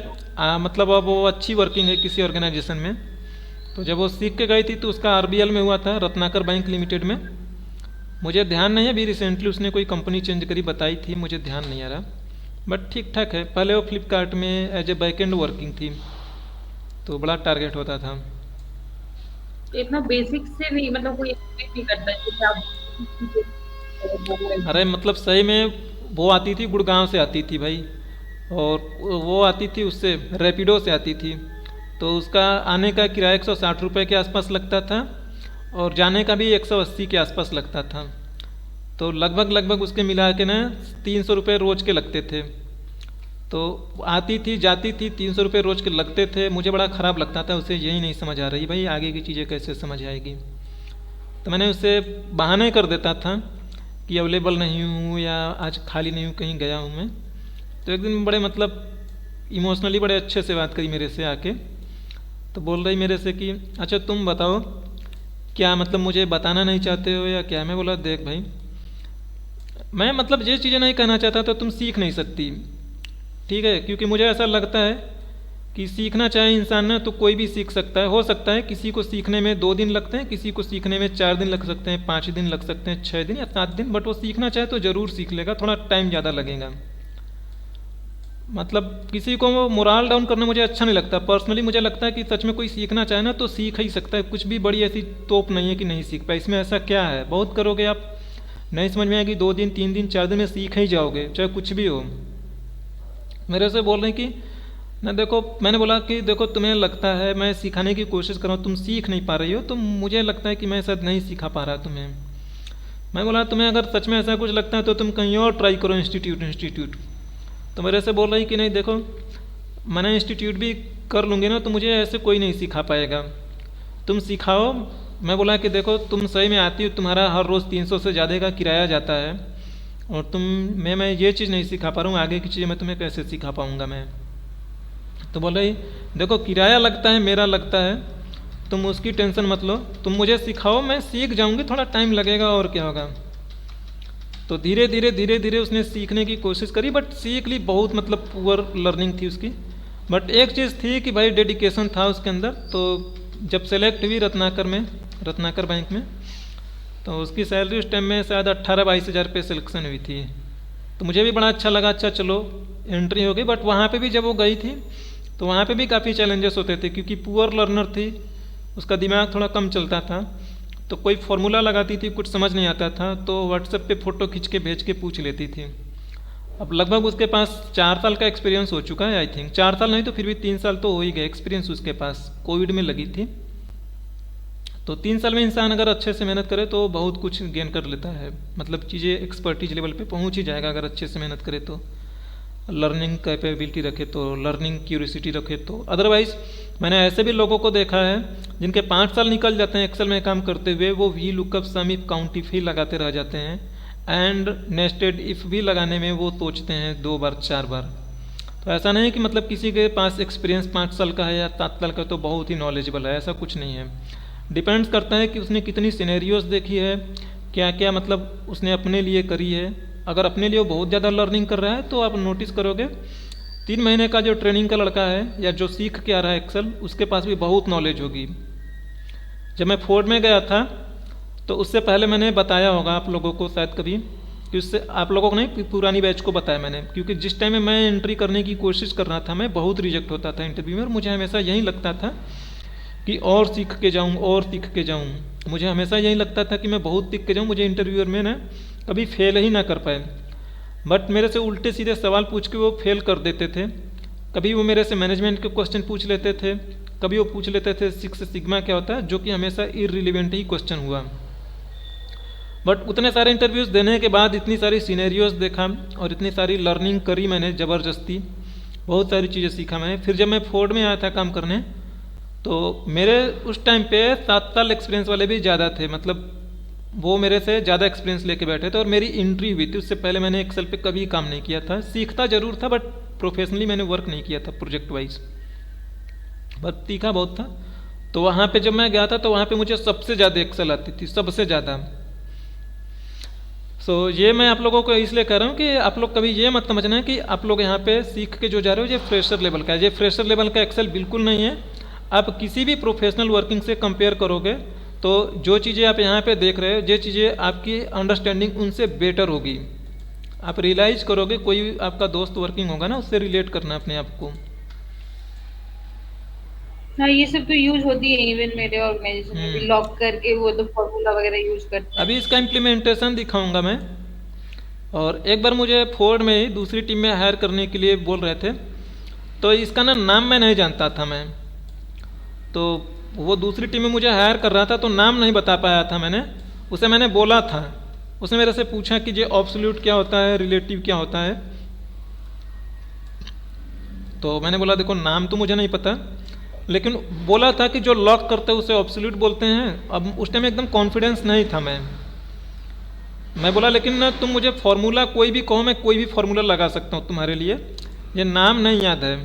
मतलब अब वो अच्छी वर्किंग है किसी ऑर्गेनाइजेशन में। तो जब वो सीख के गई थी तो उसका RBL में हुआ था, रत्नाकर बैंक लिमिटेड में, मुझे ध्यान नहीं है, अभी रिसेंटली उसने कोई कंपनी चेंज करी बताई थी, मुझे ध्यान नहीं आ रहा, बट ठीक ठाक है। पहले वो फ्लिपकार्ट में एज ए बैकएंड वर्किंग थी, तो बड़ा टारगेट होता था। इतना बेसिक से नहीं, मतलब कोई एक्सपेक्ट नहीं करता जैसे आप। अरे मतलब सही में वो आती थी, गुड़गांव से आती थी भाई, और वो आती थी उससे रैपिडो से आती थी, तो उसका आने का किराया 160 रुपये के आसपास लगता था, और जाने का भी 180 के आसपास लगता था, तो लगभग उसके मिला के ना 300 रुपये रोज़ के लगते थे। तो आती थी जाती थी, 300 रुपये रोज़ के लगते थे, मुझे बड़ा ख़राब लगता था, उसे यही नहीं समझ आ रही भाई आगे की चीज़ें कैसे समझ आएगी। तो मैंने उससे बहाने कर देता था कि अवेलेबल नहीं हूँ या आज खाली नहीं हूँ, कहीं गया हूँ मैं। तो एक दिन बड़े मतलब इमोशनली बड़े अच्छे से बात करी मेरे से आके, तो बोल रही मेरे से कि अच्छा तुम बताओ क्या मतलब मुझे बताना नहीं चाहते हो या क्या? मैं बोला देख भाई, मैं मतलब ये चीज़ें नहीं कहना चाहता तो तुम सीख नहीं सकती, ठीक है, क्योंकि मुझे ऐसा लगता है कि सीखना चाहे इंसान ना तो कोई भी सीख सकता है। हो सकता है किसी को सीखने में 2 दिन लगते हैं, किसी को सीखने में 4 दिन लग सकते हैं, 5 दिन लग सकते हैं, 6 दिन या 7 दिन, बट वो सीखना चाहे तो ज़रूर सीख लेगा, थोड़ा टाइम ज़्यादा लगेगा। मतलब किसी को वो मोरल डाउन करना मुझे अच्छा नहीं लगता। पर्सनली मुझे लगता है कि सच में कोई सीखना चाहे ना तो सीख ही सकता है, कुछ भी बड़ी ऐसी तोप नहीं है कि नहीं सीख पाए। इसमें ऐसा क्या है, बहुत करोगे आप नहीं समझ में आएगी, 2 दिन 3 दिन 4 दिन में सीख ही जाओगे, चाहे कुछ भी हो। मेरे से बोल रहे हैं कि ना देखो, मैंने बोला कि देखो तुम्हें लगता है मैं सिखाने की कोशिश कर रहा हूँ, तुम सीख नहीं पा रही हो, तो मुझे लगता है कि मैं शायद नहीं सिखा पा रहा तुम्हें। मैं बोला तुम्हें अगर सच में ऐसा कुछ लगता है तो तुम कहीं और ट्राई करो, इंस्टीट्यूट। तो मेरे से बोल रही कि नहीं देखो, मैंने इंस्टीट्यूट भी कर लूँगी ना तो मुझे ऐसे कोई नहीं सिखा पाएगा, तुम सिखाओ। मैं बोला कि देखो तुम सही में आती हो, तुम्हारा हर रोज़ 300 से ज़्यादा का किराया जाता है, और मैं ये चीज़ नहीं सिखा पा रहा हूँ, आगे की चीज़ें मैं तुम्हें कैसे सिखा पाऊँगा मैं। तो बोल रही देखो किराया लगता है, मेरा लगता है, तुम उसकी टेंशन मत लो, तुम मुझे सिखाओ, मैं सीख जाऊँगी, थोड़ा टाइम लगेगा और क्या होगा। तो धीरे धीरे उसने सीखने की कोशिश करी, बट सीख ली, बहुत मतलब पुअर लर्निंग थी उसकी। बट एक चीज़ थी कि भाई डेडिकेशन था उसके अंदर। तो जब सेलेक्ट हुई रत्नाकर बैंक में, तो उसकी सैलरी उस टाइम में शायद 18-22 हज़ार रुपये सिलेक्शन हुई थी। तो मुझे भी बड़ा अच्छा लगा, अच्छा चलो एंट्री हो गई। बट वहाँ पे भी जब वो गई थी तो वहाँ पे भी काफ़ी चैलेंजेस होते थे, क्योंकि पुअर लर्नर थी, उसका दिमाग थोड़ा कम चलता था। तो कोई फार्मूला लगाती थी, कुछ समझ नहीं आता था, तो व्हाट्सएप पे फ़ोटो खींच के भेज के पूछ लेती थी। अब लगभग उसके पास 4 साल का एक्सपीरियंस हो चुका है, आई थिंक 4 साल नहीं तो फिर भी 3 साल तो हो ही गए एक्सपीरियंस उसके पास, कोविड में लगी थी। तो 3 साल में इंसान अगर अच्छे से मेहनत करे तो बहुत कुछ गेन कर लेता है, मतलब चीज़ें एक्सपर्टीज लेवल पे पहुंच ही जाएगा अगर अच्छे से मेहनत करे तो, लर्निंग कैपेबिलिटी रखे तो, लर्निंग क्यूरियोसिटी रखे तो। अदरवाइज़ मैंने ऐसे भी लोगों को देखा है जिनके 5 साल निकल जाते हैं एक्सेल में काम करते हुए, वो V lookup, sum if, count if ही लगाते रह जाते हैं, एंड नेस्टेड इफ़ भी लगाने में वो सोचते हैं 2 बार 4 बार। तो ऐसा नहीं कि मतलब किसी के पास एक्सपीरियंस 5 साल का है या 7 साल का तो बहुत ही नॉलेजेबल है, ऐसा कुछ नहीं है। डिपेंड्स करता है कि उसने कितनी सिनेरियोज देखी है, क्या क्या मतलब उसने अपने लिए करी है। अगर अपने लिए वो बहुत ज़्यादा लर्निंग कर रहा है तो आप नोटिस करोगे 3 महीने का जो ट्रेनिंग का लड़का है या जो सीख के आ रहा है एक्सेल, उसके पास भी बहुत नॉलेज होगी। जब मैं फोर्ड में गया था तो उससे पहले मैंने बताया होगा आप लोगों को शायद कभी, कि उससे आप लोगों को नहीं, पुरानी बैच को बताया मैंने, क्योंकि जिस टाइम में मैं एंट्री करने की कोशिश कर रहा था मैं बहुत रिजेक्ट होता था इंटरव्यू में, और मुझे हमेशा यही लगता था कि और सीख के जाऊँ। मुझे हमेशा यही लगता था कि मैं बहुत सीख के जाऊँ, मुझे इंटरव्यूअर में ना कभी फेल ही ना कर पाए। बट मेरे से उल्टे सीधे सवाल पूछ के वो फेल कर देते थे। कभी वो मेरे से मैनेजमेंट के क्वेश्चन पूछ लेते थे, कभी वो पूछ लेते थे सिक्स सिग्मा क्या होता है, जो कि हमेशा इररिलेवेंट ही क्वेश्चन हुआ। बट उतने सारे इंटरव्यूज़ देने के बाद इतनी सारी सीनेरियोज देखा और इतनी सारी लर्निंग करी मैंने ज़बरदस्ती, बहुत सारी चीज़ें सीखा मैंने। फिर जब मैं फोर्ड में आया था काम करने, तो मेरे उस टाइम पे 7 साल एक्सपीरियंस वाले भी ज़्यादा थे, मतलब वो मेरे से ज़्यादा एक्सपीरियंस लेके बैठे थे, और मेरी एंट्री हुई थी। उससे पहले मैंने एक्सेल पे कभी काम नहीं किया था, सीखता ज़रूर था बट प्रोफेशनली मैंने वर्क नहीं किया था प्रोजेक्ट वाइज, बस सीखा बहुत था। तो वहाँ पे जब मैं गया था तो वहाँ पे मुझे सबसे ज़्यादा एक्सेल आती थी, सबसे ज़्यादा। सो ये मैं आप लोगों को इसलिए कह रहा हूँ कि आप लोग कभी ये मत समझना कि आप लोग यहाँ पे सीख के जो जा रहे हो ये फ्रेशर लेवल का है। ये फ्रेशर लेवल का एक्सेल बिल्कुल नहीं है। आप किसी भी प्रोफेशनल वर्किंग से कंपेयर करोगे तो जो चीज़ें आप यहाँ पे देख रहे हो, ये चीज़ें आपकी अंडरस्टैंडिंग उनसे बेटर होगी। आप रियलाइज करोगे, कोई आपका दोस्त वर्किंग होगा ना, उससे रिलेट करना अपने आप को। हाँ, ये सब तो यूज होती है, इवन मेरे ऑर्गेनाइजेशन में भी लॉक करके वो तो फॉर्मूला वगैरह यूज करते हैं। अभी इसका इम्प्लीमेंटेशन दिखाऊंगा मैं। और एक बार मुझे फोर्ड में ही दूसरी टीम में हायर करने के लिए बोल रहे थे, तो इसका ना नाम मैं नहीं जानता था मैं, तो वो दूसरी टीम में मुझे हायर कर रहा था तो नाम नहीं बता पाया था मैंने उसे। मैंने बोला था, उसने मेरे से पूछा कि ये ऑब्सोल्यूट क्या होता है, रिलेटिव क्या होता है। तो मैंने बोला देखो नाम तो मुझे नहीं पता, लेकिन बोला था कि जो लॉक करते हैं उसे ऑब्सोल्यूट बोलते हैं। अब उस टाइम एकदम कॉन्फिडेंस नहीं था मैं बोला लेकिन ना तुम मुझे फार्मूला कोई भी कहो, मैं कोई भी फार्मूला लगा सकता हूँ तुम्हारे लिए, ये नाम नहीं याद है।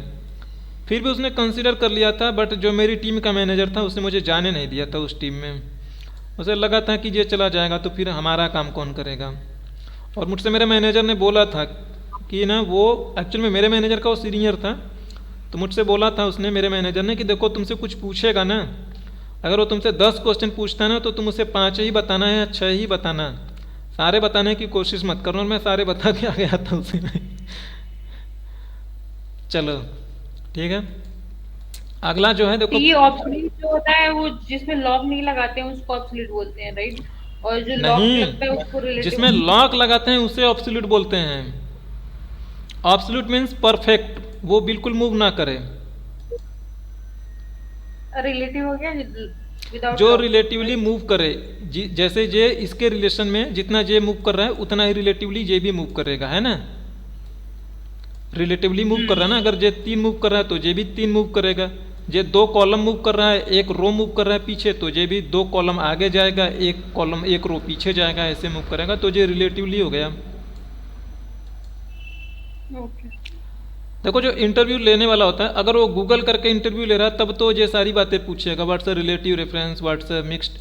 फिर भी उसने कंसीडर कर लिया था, बट जो मेरी टीम का मैनेजर था उसने मुझे जाने नहीं दिया था उस टीम में। उसे लगा था कि ये चला जाएगा तो फिर हमारा काम कौन करेगा। और मुझसे मेरे मैनेजर ने बोला था कि ना, वो एक्चुअल में मेरे मैनेजर का वो सीनियर था, तो मुझसे बोला था उसने, मेरे मैनेजर ने, कि देखो तुमसे कुछ पूछेगा ना, अगर वो तुमसे 10 क्वेश्चन पूछता है ना तो तुम उसे 5 ही बताना है या 6 ही बताना, सारे बताने की कोशिश मत करना। और मैं सारे बता के आ गया था उसे चलो ठीक है, अगला जो है देखो, ये ऑब्सोल्यूट जो होता है वो जिसमें लॉक नहीं लगाते हैं उसको ऑब्सोल्यूट बोलते हैं, राइट? और जो लॉक लगता है उसको नहीं, रिलेटिव। जिसमें लॉक लगाते हैं उसे ऑब्सोल्यूट बोलते हैं। ऑब्सोल्यूट मीन्स परफेक्ट, वो बिल्कुल मूव ना करे। रिलेटिव हो गया विदाउट जो रिलेटिवली मूव करे, जैसे जे इसके रिलेशन में जितना जे मूव कर रहा है उतना ही रिलेटिवली जे भी मूव करेगा, है ना। रिलेटिवली मूव कर रहा है ना, अगर जे 3 मूव कर रहा है तो जे भी 3 मूव करेगा। जे 2 कॉलम मूव कर रहा है, 1 रो मूव कर रहा है पीछे, तो जे भी 2 कॉलम आगे जाएगा, 1 कॉलम 1 रो पीछे जाएगा, ऐसे मूव करेगा, तो जे रिलेटिवली हो गया। ओके। देखो जो इंटरव्यू लेने वाला होता है, अगर वो गूगल करके इंटरव्यू ले रहा है तब तो ये सारी बातें पूछेगा, what's a relative reference, what's a mixed,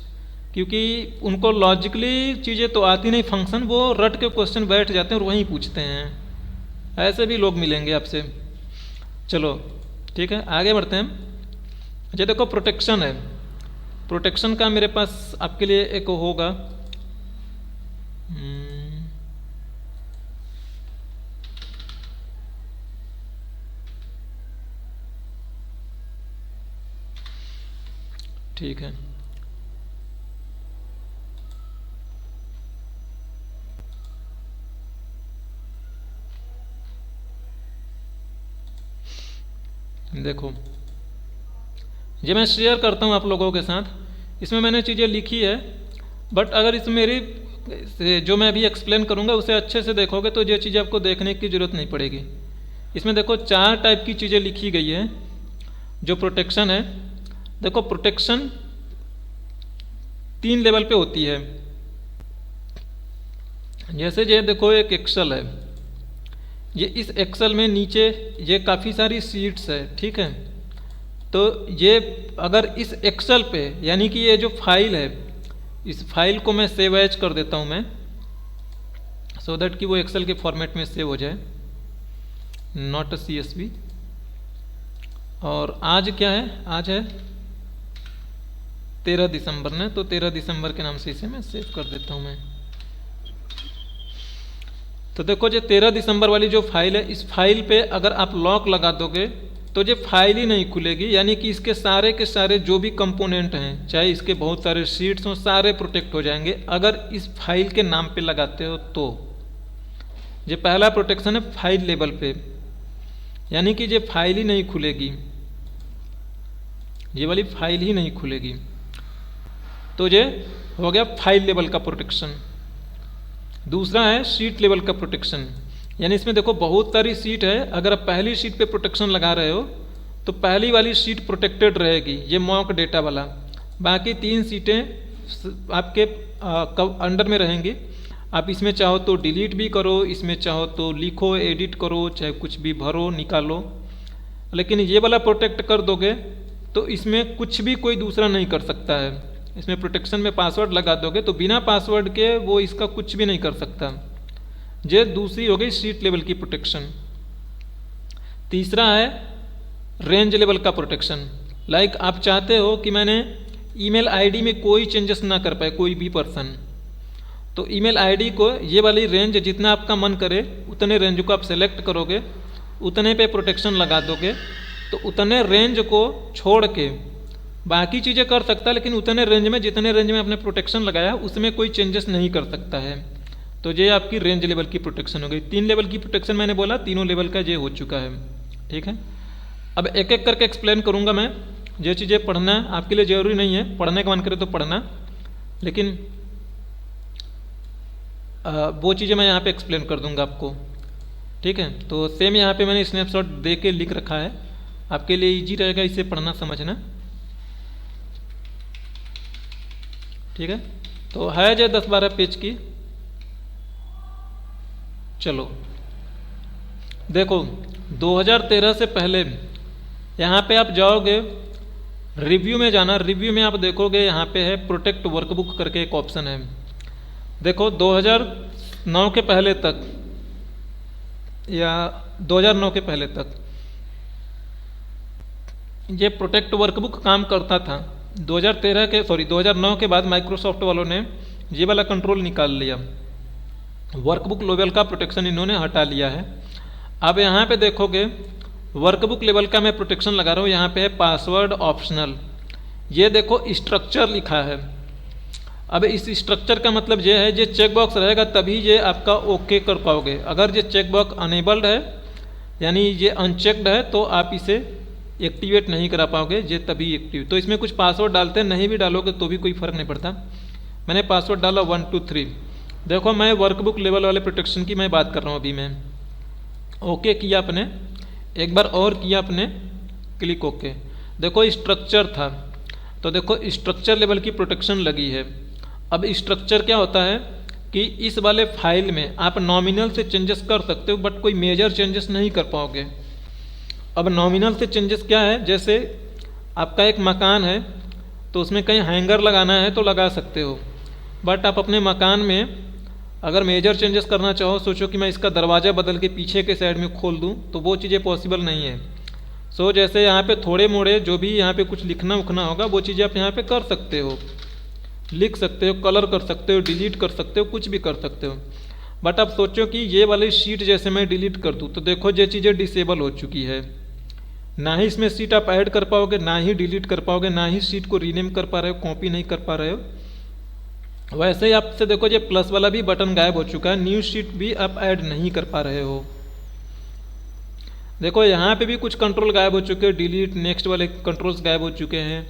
क्योंकि उनको लॉजिकली चीज़ें तो आती नहीं, फंक्शन वो रट के क्वेश्चन बैठ जाते हैं और वहीं पूछते हैं। ऐसे भी लोग मिलेंगे आपसे। चलो ठीक है, आगे बढ़ते हैं। अच्छा देखो प्रोटेक्शन है, प्रोटेक्शन का मेरे पास आपके लिए एक होगा, ठीक है। देखो ये मैं शेयर करता हूँ आप लोगों के साथ, इसमें मैंने चीज़ें लिखी है, बट अगर इस मेरी जो मैं अभी एक्सप्लेन करूँगा उसे अच्छे से देखोगे तो ये चीज़ें आपको देखने की ज़रूरत नहीं पड़ेगी। इसमें देखो 4 टाइप की चीज़ें लिखी गई है जो प्रोटेक्शन है। देखो प्रोटेक्शन 3 लेवल पे होती है। जैसे ये देखो एक एक्सेल है, ये इस एक्सेल में नीचे ये काफ़ी सारी शीट्स है, ठीक है। तो ये अगर इस एक्सेल पे, यानी कि ये जो फाइल है, इस फाइल को मैं सेव एज कर देता हूँ मैं, सो दैट कि वो एक्सेल के फॉर्मेट में सेव हो जाए, नॉट अ CSV। और आज क्या है, आज है 13 दिसंबर ने, तो 13 दिसंबर के नाम से इसे मैं सेव कर देता हूँ मैं। तो देखो जो 13 दिसंबर वाली जो फाइल है, इस फाइल पे अगर आप लॉक लगा दोगे तो ये फाइल ही नहीं खुलेगी, यानी कि इसके सारे के सारे जो भी कंपोनेंट हैं, चाहे इसके बहुत सारे शीट्स हों, सारे प्रोटेक्ट हो जाएंगे अगर इस फाइल के नाम पे लगाते हो तो। ये पहला प्रोटेक्शन है फाइल लेवल पे, यानी कि ये फाइल ही नहीं खुलेगी, ये वाली फाइल ही नहीं खुलेगी। तो ये हो गया फाइल लेवल का प्रोटेक्शन। दूसरा है शीट लेवल का प्रोटेक्शन, यानी इसमें देखो बहुत सारी शीट है, अगर आप पहली शीट पे प्रोटेक्शन लगा रहे हो तो पहली वाली शीट प्रोटेक्टेड रहेगी, ये मॉक डेटा वाला। बाकी 3 सीटें आपके अंडर में रहेंगी। आप इसमें चाहो तो डिलीट भी करो, इसमें चाहो तो लिखो, एडिट करो, चाहे कुछ भी भरो निकालो, लेकिन ये वाला प्रोटेक्ट कर दोगे तो इसमें कुछ भी कोई दूसरा नहीं कर सकता है। इसमें प्रोटेक्शन में पासवर्ड लगा दोगे तो बिना पासवर्ड के वो इसका कुछ भी नहीं कर सकता। ये दूसरी हो गई शीट लेवल की प्रोटेक्शन। तीसरा है रेंज लेवल का प्रोटेक्शन। लाइक आप चाहते हो कि मैंने ईमेल आईडी में कोई चेंजेस ना कर पाए कोई भी पर्सन, तो ईमेल आईडी को ये वाली रेंज जितना आपका मन करे उतने रेंज को आप सेलेक्ट करोगे, उतने पे प्रोटेक्शन लगा दोगे, तो उतने रेंज को छोड़ के बाकी चीज़ें कर सकता है, लेकिन उतने रेंज में जितने रेंज में आपने प्रोटेक्शन लगाया उसमें कोई चेंजेस नहीं कर सकता है। तो ये आपकी रेंज लेवल की प्रोटेक्शन हो गई। 3 लेवल की प्रोटेक्शन मैंने बोला, तीनों लेवल का ये हो चुका है, ठीक है। अब एक एक करके एक्सप्लेन करूँगा मैं। ये चीज़ें पढ़ना आपके लिए ज़रूरी नहीं है, पढ़ने का मन करे तो पढ़ना, लेकिन वो चीज़ें मैं यहाँ पे एक्सप्लेन कर दूँगा आपको, ठीक है। तो सेम यहाँ पे मैंने स्नैपशॉट दे के लिख रखा है, आपके लिए ईजी रहेगा इसे पढ़ना समझना, ठीक है। तो है जो 10-12 पेज की। चलो देखो 2013 से पहले यहाँ पे आप जाओगे, रिव्यू में जाना, रिव्यू में आप देखोगे यहाँ पे है प्रोटेक्ट वर्कबुक करके एक ऑप्शन है। देखो 2009 के पहले तक या 2009 के पहले तक ये प्रोटेक्ट वर्कबुक काम करता था। 2009 के बाद माइक्रोसॉफ्ट वालों ने ये वाला कंट्रोल निकाल लिया, वर्कबुक लेवल का प्रोटेक्शन इन्होंने हटा लिया है। अब यहाँ पे देखोगे वर्कबुक लेवल का मैं प्रोटेक्शन लगा रहा हूँ, यहाँ पे है पासवर्ड ऑप्शनल, ये देखो स्ट्रक्चर लिखा है। अब इस स्ट्रक्चर का मतलब ये है, ये चेक बॉक्स रहेगा तभी ये आपका ओके कर पाओगे। अगर ये चेक बॉक्स अनेबल्ड है यानी ये अनचेक्ड है तो आप इसे एक्टिवेट नहीं करा पाओगे, ये तभी एक्टिव। तो इसमें कुछ पासवर्ड डालते हैं, नहीं भी डालोगे तो भी कोई फ़र्क नहीं पड़ता। मैंने पासवर्ड डाला 1 2 3। देखो मैं वर्कबुक लेवल वाले प्रोटेक्शन की मैं बात कर रहा हूँ अभी। मैं ओके किया अपने, एक बार और किया अपने, क्लिक ओके। देखो स्ट्रक्चर था, तो देखो स्ट्रक्चर लेवल की प्रोटेक्शन लगी है। अब स्ट्रक्चर क्या होता है कि इस वाले फाइल में आप नॉमिनल से चेंजेस कर सकते हो, बट कोई मेजर चेंजेस नहीं कर पाओगे। अब नॉमिनल से चेंजेस क्या है, जैसे आपका एक मकान है तो उसमें कहीं हैंगर लगाना है तो लगा सकते हो, बट आप अपने मकान में अगर मेजर चेंजेस करना चाहो, सोचो कि मैं इसका दरवाज़ा बदल के पीछे के साइड में खोल दूं, तो वो चीज़ें पॉसिबल नहीं है। सो जैसे यहाँ पे थोड़े मोड़े जो भी यहाँ पे कुछ लिखना उखना होगा वो चीज़ें आप यहाँ पे कर सकते हो, लिख सकते हो, कलर कर सकते हो, डिलीट कर सकते हो, कुछ भी कर सकते हो। बट आप सोचो कि ये वाली शीट जैसे मैं डिलीट कर दूँ तो देखो ये चीज़ें डिसेबल हो चुकी है, ना ही इसमें सीट आप ऐड कर पाओगे, ना ही डिलीट कर पाओगे, ना ही सीट को रीनेम कर पा रहे हो, कॉपी नहीं कर पा रहे हो। वैसे ही आपसे देखो ये प्लस वाला भी बटन गायब हो चुका है, न्यू शीट भी आप ऐड नहीं कर पा रहे हो। देखो यहाँ पे भी कुछ कंट्रोल गायब हो चुके हैं, डिलीट नेक्स्ट वाले कंट्रोल्स गायब हो चुके हैं।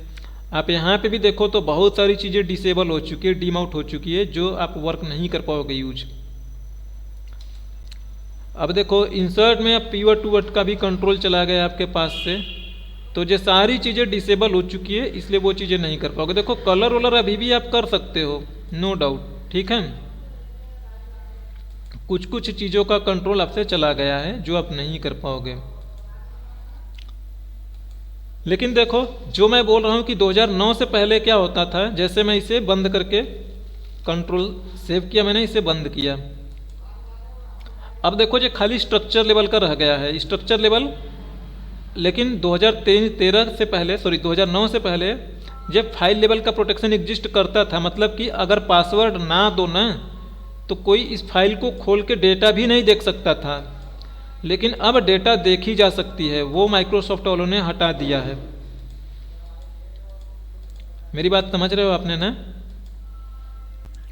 आप यहाँ पे भी देखो तो बहुत सारी चीज़ें डिसेबल हो चुकी है, डीम आउट हो चुकी है, जो आप वर्क नहीं कर पाओगे यूज। अब देखो इंसर्ट में अब पीवट टूवट का भी कंट्रोल चला गया आपके पास से, तो ये सारी चीज़ें डिसेबल हो चुकी है, इसलिए वो चीज़ें नहीं कर पाओगे। देखो कलर वलर अभी भी आप कर सकते हो, नो डाउट, ठीक है। कुछ कुछ चीज़ों का कंट्रोल आपसे चला गया है जो आप नहीं कर पाओगे। लेकिन देखो जो मैं बोल रहा हूँ कि 2009 से पहले क्या होता था, जैसे मैं इसे बंद करके कंट्रोल सेव किया, मैंने इसे बंद किया। अब देखो ये खाली स्ट्रक्चर लेवल का रह गया है, स्ट्रक्चर लेवल। लेकिन 2013 से पहले, सॉरी 2009 से पहले जब फाइल लेवल का प्रोटेक्शन एग्जिस्ट करता था, मतलब कि अगर पासवर्ड ना दो ना तो कोई इस फाइल को खोल के डेटा भी नहीं देख सकता था। लेकिन अब डेटा देखी जा सकती है, वो माइक्रोसॉफ्ट वालों ने हटा दिया है। मेरी बात समझ रहे हो आपने ना?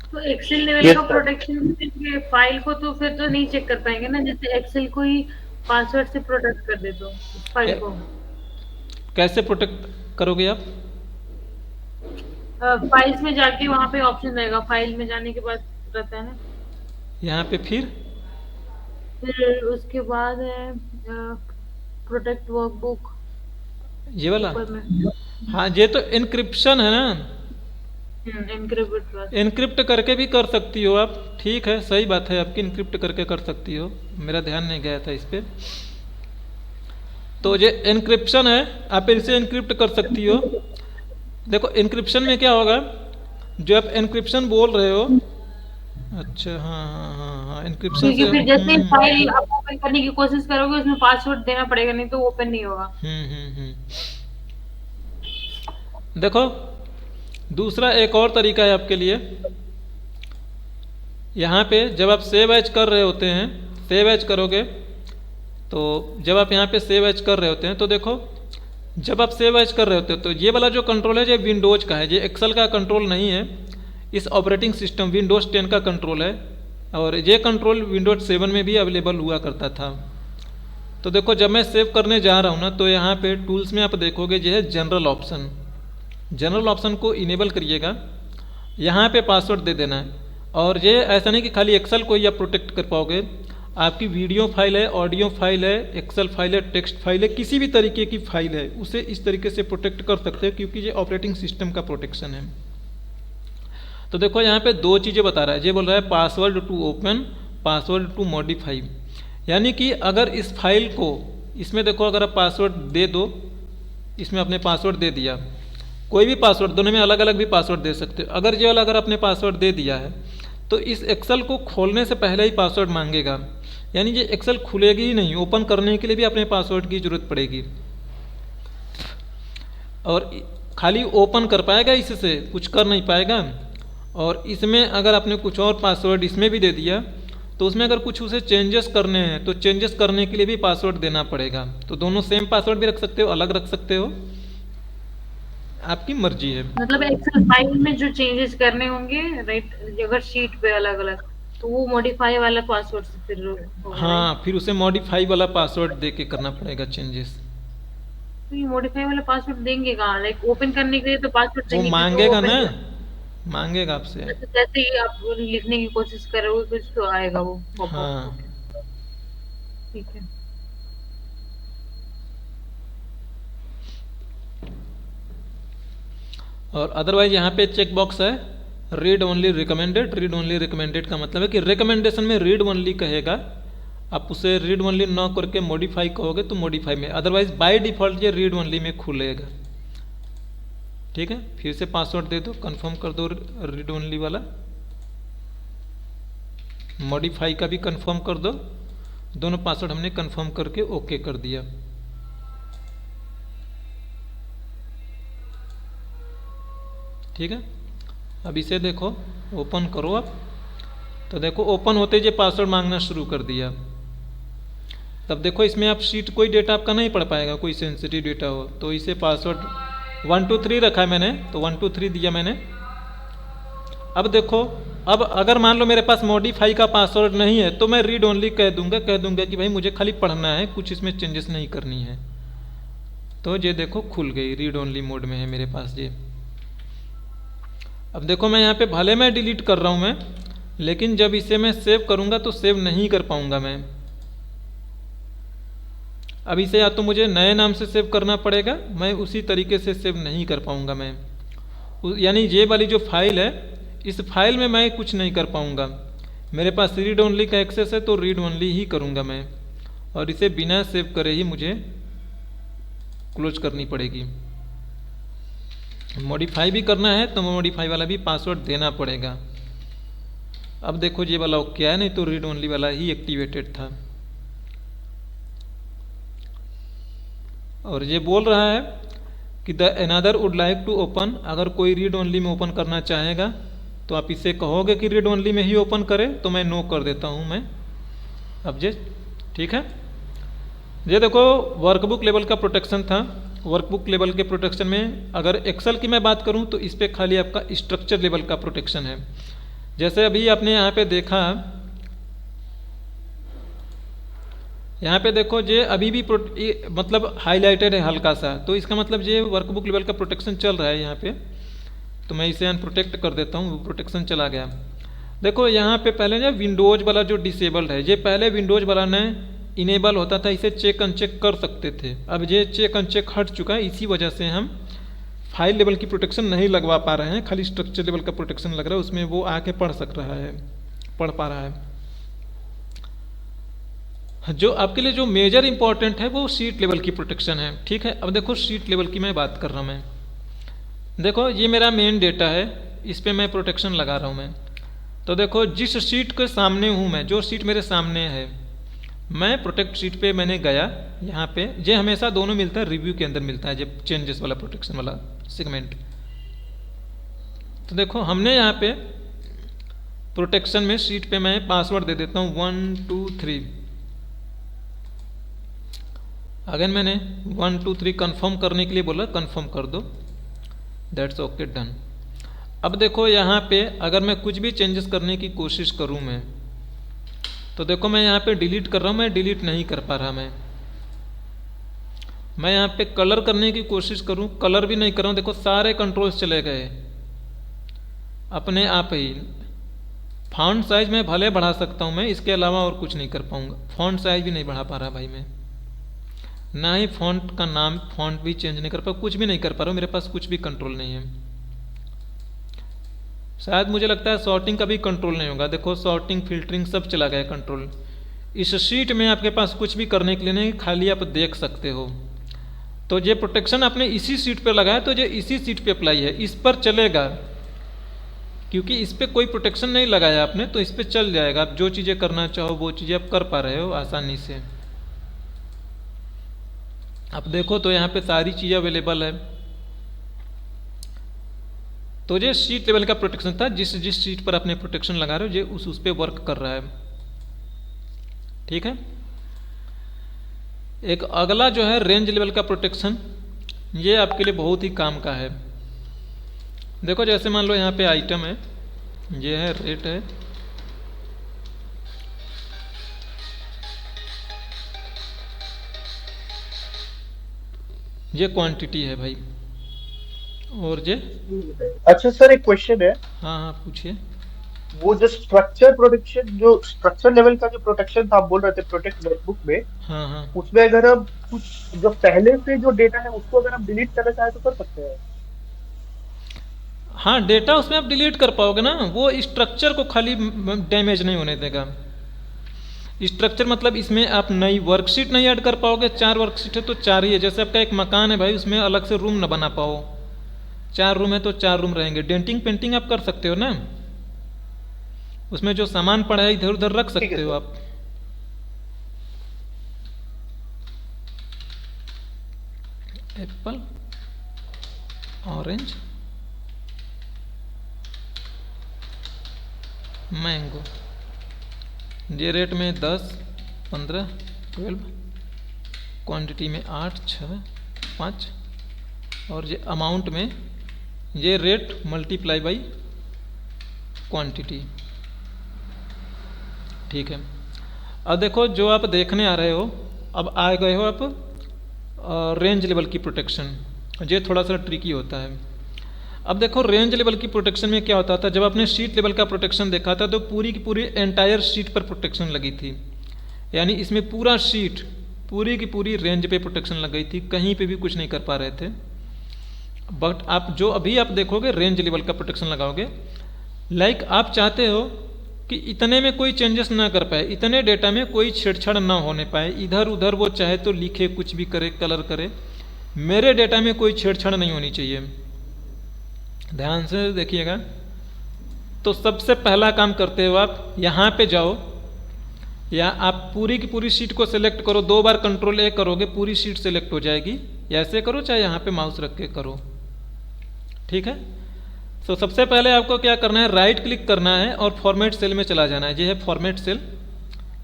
तो एक्सेल लेवल Yes, का sir. प्रोटेक्शन फाइल को तो फिर तो नहीं चेक कर पाएंगे ना, जैसे एक्सेल को ही पासवर्ड से प्रोटेक्ट कर दे तो फाइल को कैसे प्रोटेक्ट करोगे आप? फाइल्स में जाके वहाँ पे ऑप्शन रहेगा, फाइल में जाने के बाद रहता है ना, यहाँ पे फिर उसके बाद है प्रोटेक्ट वर्कबुक ये वाला, ऊपर में हाँ ये तो इनक्रिप्शन है ना, एनक्रिप्ट। इनक्रिप्ट करके भी कर सकती हो आप, ठीक है, सही बात है आपकी, इनक्रिप्ट करके कर सकती हो, मेरा ध्यान नहीं गया था इस पर। तो ये इनक्रिप्शन है, आप इनसे इनक्रिप्ट कर सकती हो। देखो इनक्रिप्शन में क्या होगा, जो आप इनक्रिप्शन बोल रहे हो, अच्छा हाँ हाँ हाँ हाँ, इनक्रिप्शन क्योंकि से फिर जैसे फाइल आप ओपन करने की कोशिश करोगे उसमें पासवर्ड देना पड़ेगा, नहीं तो ओपन नहीं होगा। देखो दूसरा एक और तरीका है आपके लिए। यहाँ पे जब आप सेव एज कर रहे होते हैं, सेव एज करोगे तो जब आप यहाँ पे सेव एज कर रहे होते हैं तो देखो जब आप सेव एज कर रहे होते हो तो ये वाला जो कंट्रोल है ये विंडोज का है, ये एक्सेल का कंट्रोल नहीं है, इस ऑपरेटिंग सिस्टम विंडोज 10 का कंट्रोल है। और ये कंट्रोल विंडोज 7 में भी अवेलेबल हुआ करता था। तो देखो जब मैं सेव करने जा रहा हूँ ना, तो यहाँ पे टूल्स में आप देखोगे ये है जनरल ऑप्शन, जनरल ऑप्शन को इनेबल करिएगा, यहाँ पे पासवर्ड दे देना है। और ये ऐसा नहीं कि खाली एक्सेल को ही आप प्रोटेक्ट कर पाओगे, आपकी वीडियो फाइल है, ऑडियो फाइल है, एक्सेल फाइल है, टेक्स्ट फाइल है, किसी भी तरीके की फाइल है उसे इस तरीके से प्रोटेक्ट कर सकते हैं, क्योंकि ये ऑपरेटिंग सिस्टम का प्रोटेक्शन है। तो देखो यहाँ पे दो चीज़ें बता रहा है, ये बोल रहा है password to open, password to modify, यानी कि अगर इस फाइल को, इसमें देखो अगर आप पासवर्ड दे दो, इसमें आपने पासवर्ड दे दिया, कोई भी पासवर्ड, दोनों में अलग अलग भी पासवर्ड दे सकते हो। अगर ये वाला अगर आपने पासवर्ड दे दिया है तो इस एक्सेल को खोलने से पहले ही पासवर्ड मांगेगा, यानी ये एक्सेल खुलेगी ही नहीं, ओपन करने के लिए भी अपने पासवर्ड की जरूरत पड़ेगी। और खाली ओपन कर पाएगा, इससे कुछ कर नहीं पाएगा। और इसमें अगर आपने कुछ और पासवर्ड इसमें भी दे दिया तो उसमें अगर कुछ उसे चेंजेस करने हैं तो चेंजेस करने के लिए भी पासवर्ड देना पड़ेगा। तो दोनों सेम पासवर्ड भी रख सकते हो, अलग रख सकते हो, आपकी मर्जी है। मतलब एक्सेल फाइल में जो चेंजेस करने होंगे, राइट, अगर शीट पे अलग अलग, तो वो मॉडिफाई वाला पासवर्ड से फिर होगा, राइट? हाँ, फिर उसे मॉडिफाई वाला पासवर्ड दे के करना पड़ेगा चेंजेस। तो ये मॉडिफाई वाला पासवर्ड देंगे कहाँ? लाइक ओपन करने के लिए तो पासवर्ड वो चाहिए, क्योंकि वो मांगेगा ओपन ना, कर, मांगेगा आपसे। अच्छा जैसे ही आप वो लिखने की कोशिश करोगे कुछ तो आएगा वो पॉपअप। हाँ, ओके, ठीक है। और अदरवाइज यहाँ पे चेक बॉक्स है read only recommended. Read only recommended का मतलब है कि रिकमेंडेशन में रीड ओनली कहेगा, आप उसे रीड ओनली ना करके मॉडिफाई कहोगे तो मॉडिफाई में, अदरवाइज बाय डिफ़ॉल्ट ये रीड ओनली में खुलेगा। ठीक है, फिर से पासवर्ड दे दो, कंफर्म कर दो रीड ओनली वाला, मॉडिफाई का भी कंफर्म कर दो। दोनों पासवर्ड हमने कंफर्म करके ओके कर दिया। ठीक है, अब इसे देखो, ओपन करो आप, तो देखो ओपन होते ही पासवर्ड मांगना शुरू कर दिया। तब देखो इसमें आप शीट कोई डेटा आपका नहीं पढ़ पाएगा, कोई सेंसिटिव डेटा हो तो इसे पासवर्ड 1 2 3 रखा है मैंने, तो 1 2 3 दिया मैंने। अब देखो, अब अगर मान लो मेरे पास मॉडिफाई का पासवर्ड नहीं है तो मैं रीड ओनली कह दूंगा कि भाई मुझे खाली पढ़ना है, कुछ इसमें चेंजेस नहीं करनी है। तो ये देखो खुल गई, रीड ओनली मोड में है मेरे पास ये। अब देखो मैं यहाँ पे भले मैं डिलीट कर रहा हूँ मैं, लेकिन जब इसे मैं सेव करूँगा तो सेव नहीं कर पाऊँगा मैं। अब इसे या तो मुझे नए नाम से सेव करना पड़ेगा, मैं उसी तरीके से सेव नहीं कर पाऊँगा मैं। यानी ये वाली जो फाइल है, इस फाइल में मैं कुछ नहीं कर पाऊँगा। मेरे पास रीड ओनली का एक्सेस है तो रीड ओनली ही करूँगा मैं, और इसे बिना सेव करे ही मुझे क्लोज करनी पड़ेगी। मॉडिफाई भी करना है तो मॉडिफाई वाला भी पासवर्ड देना पड़ेगा। अब देखो ये वाला ओके है, नहीं तो रीड ओनली वाला ही एक्टिवेटेड था। और ये बोल रहा है कि the another would like to open, अगर कोई रीड ओनली में ओपन करना चाहेगा तो आप इसे कहोगे कि रीड ओनली में ही ओपन करे, तो मैं नो कर देता हूँ मैं। अब ये ठीक है, ये देखो वर्कबुक लेवल का प्रोटेक्शन था। वर्कबुक लेवल के प्रोटेक्शन में अगर एक्सेल की मैं बात करूं तो इस पर खाली आपका स्ट्रक्चर लेवल का प्रोटेक्शन है। जैसे अभी आपने यहाँ पे देखा, यहाँ पे देखो ये अभी भी मतलब हाईलाइटेड है हल्का सा, तो इसका मतलब ये वर्कबुक लेवल का प्रोटेक्शन चल रहा है यहाँ पे। तो मैं इसे अनप्रोटेक्ट कर देता हूँ, प्रोटेक्शन चला गया। देखो यहाँ पे पहले ना विंडोज वाला जो डिसेबल्ड है, ये पहले विंडोज वाला ने इनेबल होता था, इसे चेक अनचेक कर सकते थे। अब ये चेक अनचेक हट चुका है, इसी वजह से हम फाइल लेवल की प्रोटेक्शन नहीं लगवा पा रहे हैं, खाली स्ट्रक्चर लेवल का प्रोटेक्शन लग रहा है, उसमें वो आके पढ़ सक रहा है, पढ़ पा रहा है। जो आपके लिए जो मेजर इंपॉर्टेंट है वो शीट लेवल की प्रोटेक्शन है। ठीक है, अब देखो शीट लेवल की मैं बात कर रहा हूँ मैं। देखो ये मेरा मेन डेटा है, इस पर मैं प्रोटेक्शन लगा रहा हूँ मैं। तो देखो जिस शीट के सामने हूँ मैं, जो शीट मेरे सामने है, मैं प्रोटेक्ट शीट पे मैंने गया, यहाँ पे ये हमेशा दोनों मिलता है, रिव्यू के अंदर मिलता है जब चेंजेस वाला प्रोटेक्शन वाला सेगमेंट। तो देखो हमने यहाँ पे प्रोटेक्शन में शीट पे मैं पासवर्ड दे देता हूँ 1 2 3। अगेन मैंने 1 2 3 कन्फर्म करने के लिए बोला, कन्फर्म कर दो, दैट्स ओके डन। अब देखो यहाँ पे अगर मैं कुछ भी चेंजेस करने की कोशिश करूँ मैं, तो देखो मैं यहाँ पे डिलीट कर रहा हूँ, मैं डिलीट नहीं कर पा रहा मैं यहाँ पे कलर करने की कोशिश करूँ, कलर भी नहीं कर रहा हूँ। देखो सारे कंट्रोल्स चले गए अपने आप ही। फॉन्ट साइज में भले बढ़ा सकता हूँ मैं, इसके अलावा और कुछ नहीं कर पाऊँगा। फॉन्ट साइज भी नहीं बढ़ा पा रहा भाई मैं, ना ही फॉन्ट का नाम, फॉन्ट भी चेंज नहीं कर पा, कुछ भी नहीं कर पा रहा हूँ, मेरे पास कुछ भी कंट्रोल नहीं है। शायद मुझे लगता है सॉर्टिंग का भी कंट्रोल नहीं होगा। देखो सॉर्टिंग, फिल्टरिंग सब चला गया कंट्रोल। इस शीट में आपके पास कुछ भी करने के लिए नहीं, खाली आप देख सकते हो। तो ये प्रोटेक्शन आपने इसी शीट पर लगाया तो ये इसी शीट पे अप्लाई है, इस पर चलेगा, क्योंकि इस पर कोई प्रोटेक्शन नहीं लगाया आपने, तो इस पर चल जाएगा। आप जो चीज़ें करना चाहो वो चीज़ें आप कर पा रहे हो आसानी से। अब देखो तो यहाँ पे सारी चीज़ें अवेलेबल है। तो ये शीट लेवल का प्रोटेक्शन था, जिस शीट पर आपने प्रोटेक्शन लगा रहे हो ये उस पे वर्क कर रहा है। ठीक है, एक अगला जो है रेंज लेवल का प्रोटेक्शन, ये आपके लिए बहुत ही काम का है। देखो जैसे मान लो यहाँ पे आइटम है, ये है रेट है, ये क्वांटिटी है भाई। और ये अच्छा सर, एक क्वेश्चन है। हाँ हाँ पूछिए। वो जो स्ट्रक्चर प्रोटेक्शन, जो स्ट्रक्चर लेवल का जो प्रोटेक्शन था, आप बोल रहे थे प्रोटेक्ट नोटबुक में, हाँ हाँ उसमें अगर हम कुछ जो पहले से जो डेटा है उसको अगर हम डिलीट करना चाहें तो कर सकते हैं? हाँ, डेटा उसमें आप डिलीट कर पाओगे ना, वो स्ट्रक्चर को खाली डैमेज नहीं होने देगा। स्ट्रक्चर मतलब इसमें आप नई वर्कशीट नहीं ऐड कर पाओगे। 4 वर्कशीट है तो 4 ही है। जैसे आपका एक मकान है भाई, उसमें अलग से रूम न बना पाओ। 4 रूम है तो 4 रूम रहेंगे। डेंटिंग पेंटिंग आप कर सकते हो ना, उसमें जो सामान पड़ा है इधर उधर रख ठीक है सकते हो सर। आप। Apple, orange, mango. ये रेट में 10, 15, 12, क्वांटिटी में 8, 6, 5, और ये अमाउंट में ये रेट मल्टीप्लाई बाई क्वांटिटी। ठीक है। अब देखो जो आप देखने आ रहे हो, अब आ गए हो आप रेंज लेवल की प्रोटेक्शन। ये थोड़ा सा ट्रिकी होता है। अब देखो रेंज लेवल की प्रोटेक्शन में क्या होता था, जब आपने शीट लेवल का प्रोटेक्शन देखा था तो पूरी की पूरी एंटायर शीट पर प्रोटेक्शन लगी थी। यानी इसमें पूरा शीट, पूरी की पूरी रेंज पे प्रोटेक्शन लग गई थी, कहीं पे भी कुछ नहीं कर पा रहे थे। बट आप जो अभी आप देखोगे रेंज लेवल का प्रोटेक्शन लगाओगे, लाइक आप चाहते हो कि इतने में कोई चेंजेस ना कर पाए, इतने डेटा में कोई छेड़छाड़ ना होने पाए, इधर उधर वो चाहे तो लिखे, कुछ भी करे, कलर करे, मेरे डेटा में कोई छेड़छाड़ नहीं होनी चाहिए। ध्यान से देखिएगा। तो सबसे पहला काम करते हो आप यहाँ पे जाओ, या आप पूरी की पूरी शीट को सिलेक्ट करो। 2 बार Ctrl+A करोगे पूरी शीट सिलेक्ट हो जाएगी। या ऐसे करो, चाहे यहाँ पे माउस रख के करो। ठीक है। तो सबसे पहले आपको क्या करना है, राइट क्लिक करना है और फॉर्मेट सेल में चला जाना है। ये है फॉर्मेट सेल,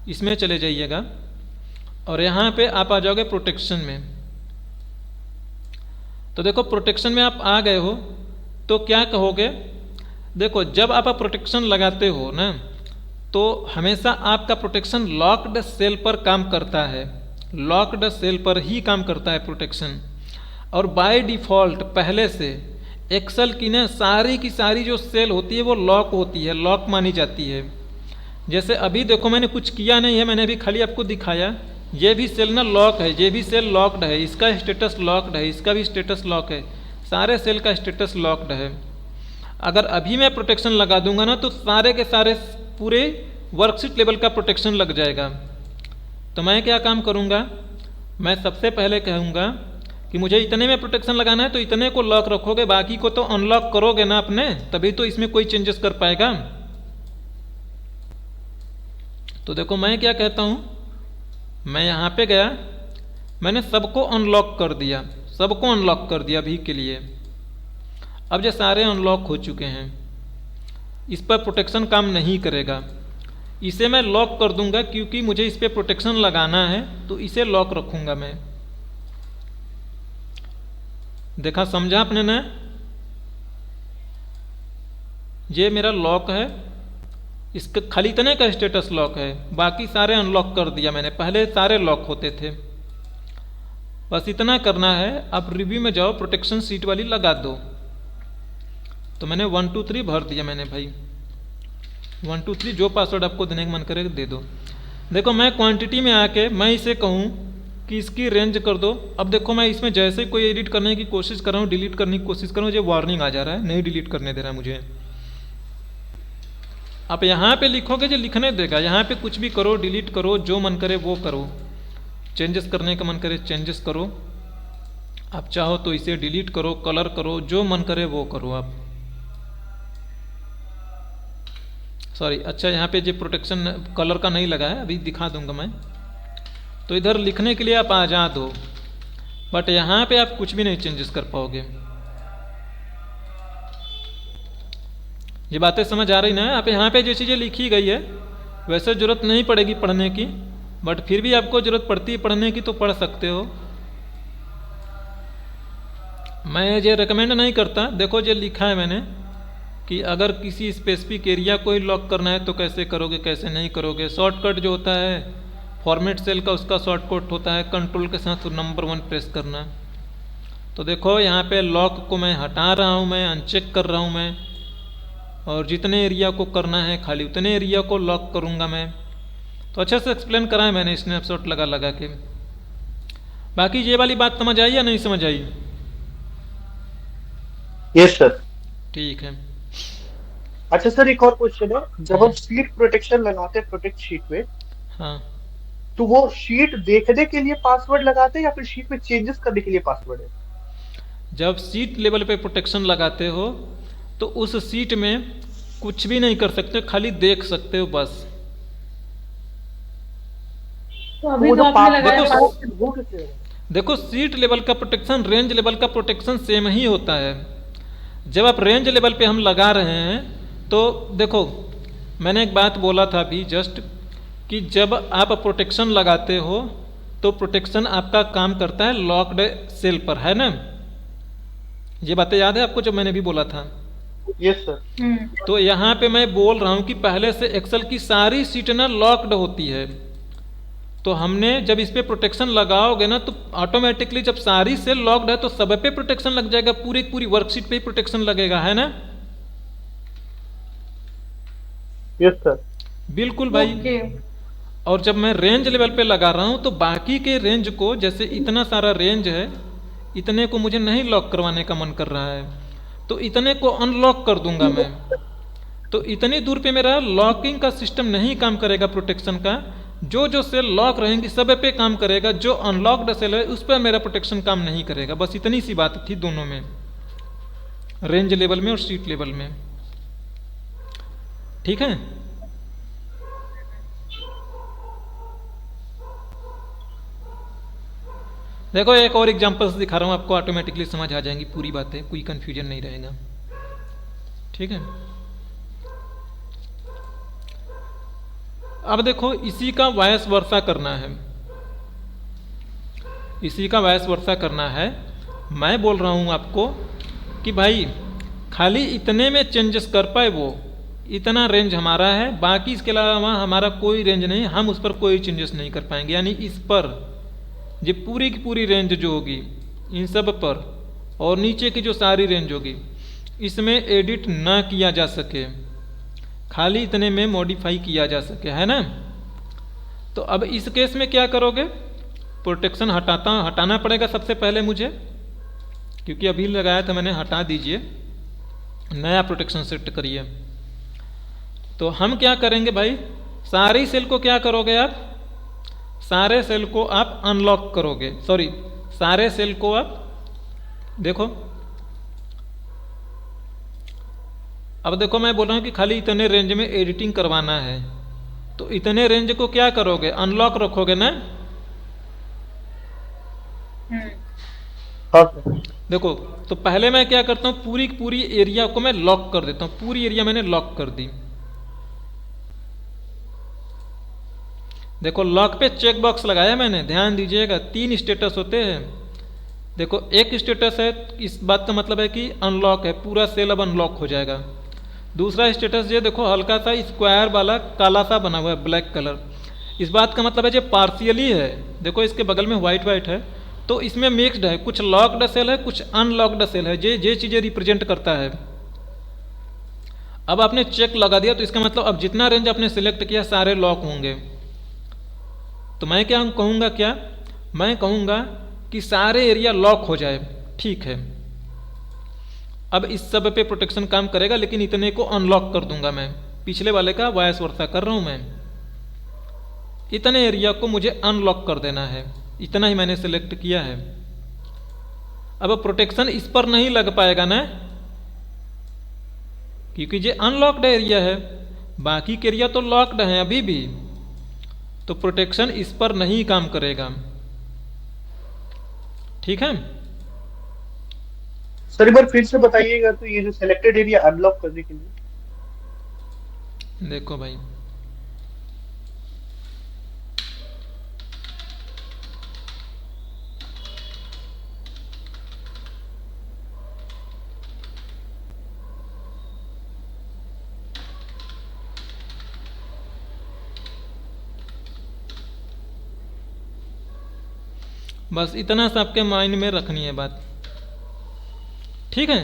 इसमें चले जाइएगा और यहाँ पे आप आ जाओगे प्रोटेक्शन में। तो देखो प्रोटेक्शन में आप आ गए हो तो क्या कहोगे, देखो जब आप प्रोटेक्शन लगाते हो ना तो हमेशा आपका प्रोटेक्शन लॉक्ड सेल पर काम करता है। लॉक्ड सेल पर ही काम करता है प्रोटेक्शन। और बाय डिफ़ॉल्ट पहले से एक्सेल की ना सारी की सारी जो सेल होती है वो लॉक होती है, लॉक मानी जाती है। जैसे अभी देखो मैंने कुछ किया नहीं है, मैंने अभी खाली आपको दिखाया। ये भी सेल ना लॉक है, ये भी सेल लॉक्ड है, इसका स्टेटस लॉक्ड है, इसका भी स्टेटस लॉक है, सारे सेल का स्टेटस लॉक्ड है। अगर अभी मैं प्रोटेक्शन लगा दूंगा ना तो सारे के सारे पूरे वर्कशीट लेवल का प्रोटेक्शन लग जाएगा। तो मैं क्या काम करूंगा, मैं सबसे पहले कहूँगा कि मुझे इतने में प्रोटेक्शन लगाना है तो इतने को लॉक रखोगे, बाकी को तो अनलॉक करोगे ना अपने, तभी तो इसमें कोई चेंजेस कर पाएगा। तो देखो मैं क्या कहता हूँ, मैं यहाँ पे गया, मैंने सबको अनलॉक कर दिया, सबको अनलॉक कर दिया अभी के लिए। अब ये सारे अनलॉक हो चुके हैं, इस पर प्रोटेक्शन काम नहीं करेगा। इसे मैं लॉक कर दूंगा क्योंकि मुझे इस पर प्रोटेक्शन लगाना है, तो इसे लॉक रखूंगा मैं। देखा, समझा आपने ना? ये मेरा लॉक है, इसका खाली इतने का स्टेटस लॉक है, बाकी सारे अनलॉक कर दिया मैंने। पहले सारे लॉक होते थे। बस इतना करना है। अब रिव्यू में जाओ, प्रोटेक्शन सीट वाली लगा दो। तो मैंने 1 2 3 भर दिया मैंने भाई, 1 2 3 जो पासवर्ड आपको देने का मन करे दे दो। देखो मैं क्वांटिटी में आके मैं इसे कहूँ कि इसकी रेंज कर दो। अब देखो मैं इसमें जैसे कोई एडिट करने की कोशिश कर रहा हूँ, डिलीट करने की कोशिश कर रहा हूँ, मुझे वार्निंग आ जा रहा है, नहीं डिलीट करने दे रहा है मुझे। आप यहाँ पे लिखोगे जो लिखने देगा, यहाँ पे कुछ भी करो, डिलीट करो, जो मन करे वो करो, चेंजेस करने का मन करे चेंजेस करो, आप चाहो तो इसे डिलीट करो, कलर करो, जो मन करे वो करो आप। सॉरी, अच्छा यहाँ पे जो प्रोटेक्शन कलर का नहीं लगा है, अभी दिखा दूंगा मैं। तो इधर लिखने के लिए आप आज़ाद हो, बट यहाँ पे आप कुछ भी नहीं चेंजेस कर पाओगे। ये बातें समझ आ रही ना? आप यहाँ पे जो चीज़ें लिखी गई है वैसे ज़रूरत नहीं पड़ेगी पढ़ने की, बट फिर भी आपको ज़रूरत पड़ती है पढ़ने की तो पढ़ सकते हो। मैं ये रिकमेंड नहीं करता। देखो जो लिखा है मैंने कि अगर किसी स्पेसिफिक एरिया को ही लॉक करना है तो कैसे करोगे, कैसे नहीं करोगे। शॉर्टकट जो होता है फॉर्मेट सेल का, उसका शॉर्टकट होता है कंट्रोल के साथ नंबर 1 प्रेस करना। तो देखो यहाँ पे लॉक को मैं हटा रहा हूँ, मैं अनचेक कर रहा हूँ मैं, और जितने एरिया को करना है खाली उतने एरिया को लॉक करूँगा मैं। तो अच्छे से एक्सप्लेन करा है मैंने स्नैपशॉट लगा लगा के। बाकी ये वाली बात समझ आई या नहीं समझ आई? Yes sir. ठीक है। अच्छा सर, एक और क्वेश्चन है, जब हम शीट प्रोटेक्शन लगाते हैं प्रोटेक्ट शीट में, हाँ, तो वो शीट देखने के लिए पासवर्ड लगाते हैं या फिर शीट में चेंजेस करने के लिए पासवर्ड है? जब सीट लेवल पे प्रोटेक्शन लगाते हो तो उस सीट में कुछ भी नहीं कर सकते, खाली देख सकते हो बस। तो अभी वो तो जो आपने लगाया देखो, पासवर्ड। वो कैसे होगा? देखो सीट लेवल का प्रोटेक्शन रेंज लेवल का प्रोटेक्शन सेम ही होता है। जब आप रेंज लेवल पे हम लगा रहे हैं तो देखो, मैंने एक बात बोला था अभी जस्ट कि जब आप प्रोटेक्शन लगाते हो तो प्रोटेक्शन आपका काम करता है लॉक्ड सेल पर, है ना? ये बातें याद है आपको जो मैंने भी बोला था? Yes sir. तो यहाँ पे मैं बोल रहा हूँ कि पहले से एक्सेल की सारी सीट ना लॉक्ड होती है। तो हमने जब इस पे प्रोटेक्शन लगाओगे ना तो ऑटोमेटिकली जब सारी सेल लॉक्ड है तो सब पे प्रोटेक्शन लग जाएगा, पूरी पूरी वर्कशीट पे ही प्रोटेक्शन लगेगा, है ना? Yes sir. बिल्कुल भाई। ओके। और जब मैं रेंज लेवल पे लगा रहा हूँ तो बाकी के रेंज को, जैसे इतना सारा रेंज है, इतने को मुझे नहीं लॉक करवाने का मन कर रहा है तो इतने को अनलॉक कर दूंगा मैं। तो इतनी दूर पे मेरा लॉकिंग का सिस्टम नहीं काम करेगा प्रोटेक्शन का। जो जो सेल लॉक रहेंगी सब पे काम करेगा, जो अनलॉक्ड सेल है उस पर मेरा प्रोटेक्शन काम नहीं करेगा। बस इतनी सी बात थी दोनों में, रेंज लेवल में और सीट लेवल में। ठीक है? देखो एक और एग्जांपल्स दिखा रहा हूँ आपको, ऑटोमेटिकली समझ आ जाएंगी पूरी बातें, कोई कंफ्यूजन नहीं रहेगा। ठीक है? अब देखो इसी का वायस वर्सा करना है, इसी का वायस वर्सा करना है। मैं बोल रहा हूँ आपको कि भाई खाली इतने में चेंजेस कर पाए वो, इतना रेंज हमारा है, बाकी इसके अलावा हमारा कोई रेंज नहीं, हम उस पर कोई चेंजेस नहीं कर पाएंगे। यानी इस पर ये पूरी की पूरी रेंज जो होगी इन सब पर, और नीचे की जो सारी रेंज होगी इसमें एडिट ना किया जा सके, खाली इतने में मॉडिफाई किया जा सके, है ना? तो अब इस केस में क्या करोगे? प्रोटेक्शन हटाना पड़ेगा सबसे पहले मुझे, क्योंकि अभी लगाया था मैंने, हटा दीजिए, नया प्रोटेक्शन सेट करिए। तो हम क्या करेंगे भाई, सारी सेल को क्या करोगे आप? सारे सेल को आप अनलॉक करोगे, सॉरी सारे सेल को आप देखो, अब देखो मैं बोल रहा हूँ कि खाली इतने रेंज में एडिटिंग करवाना है, तो इतने रेंज को क्या करोगे? अनलॉक रखोगे ना? हाँ सर। देखो तो पहले मैं क्या करता हूँ, पूरी की पूरी एरिया को मैं लॉक कर देता हूँ, पूरी एरिया मैंने लॉक कर दी। देखो लॉक पे चेक बॉक्स लगाया मैंने, ध्यान दीजिएगा 3 स्टेटस होते हैं। देखो एक स्टेटस है, इस बात का मतलब है कि अनलॉक है, पूरा सेल अब अनलॉक हो जाएगा। दूसरा स्टेटस ये देखो हल्का सा स्क्वायर वाला काला सा बना हुआ है, ब्लैक कलर, इस बात का मतलब है ये पार्शियली है। देखो इसके बगल में व्हाइट व्हाइट है, तो इसमें मिक्स्ड है, कुछ लॉक्ड सेल है कुछ अनलॉक्ड सेल है, ये चीज़ें रिप्रेजेंट करता है। अब आपने चेक लगा दिया तो इसका मतलब अब जितना रेंज आपने सिलेक्ट किया सारे लॉक होंगे। तो मैं क्या कहूँगा, क्या मैं कहूँगा कि सारे एरिया लॉक हो जाए, ठीक है। अब इस सब पे प्रोटेक्शन काम करेगा, लेकिन इतने को अनलॉक कर दूंगा मैं, पिछले वाले का वायस वर्सा कर रहा हूँ मैं। इतने एरिया को मुझे अनलॉक कर देना है, इतना ही मैंने सिलेक्ट किया है। अब प्रोटेक्शन इस पर नहीं लग पाएगा ना, क्योंकि ये अनलॉक्ड एरिया है, बाकी के एरिया तो लॉक्ड हैं अभी भी, तो प्रोटेक्शन इस पर नहीं काम करेगा। ठीक है? सर एक बार फिर से बताइएगा, तो ये जो सिलेक्टेड एरिया अनलॉक करने के लिए? देखो भाई बस इतना सा आपके माइंड में रखनी है बात। ठीक है।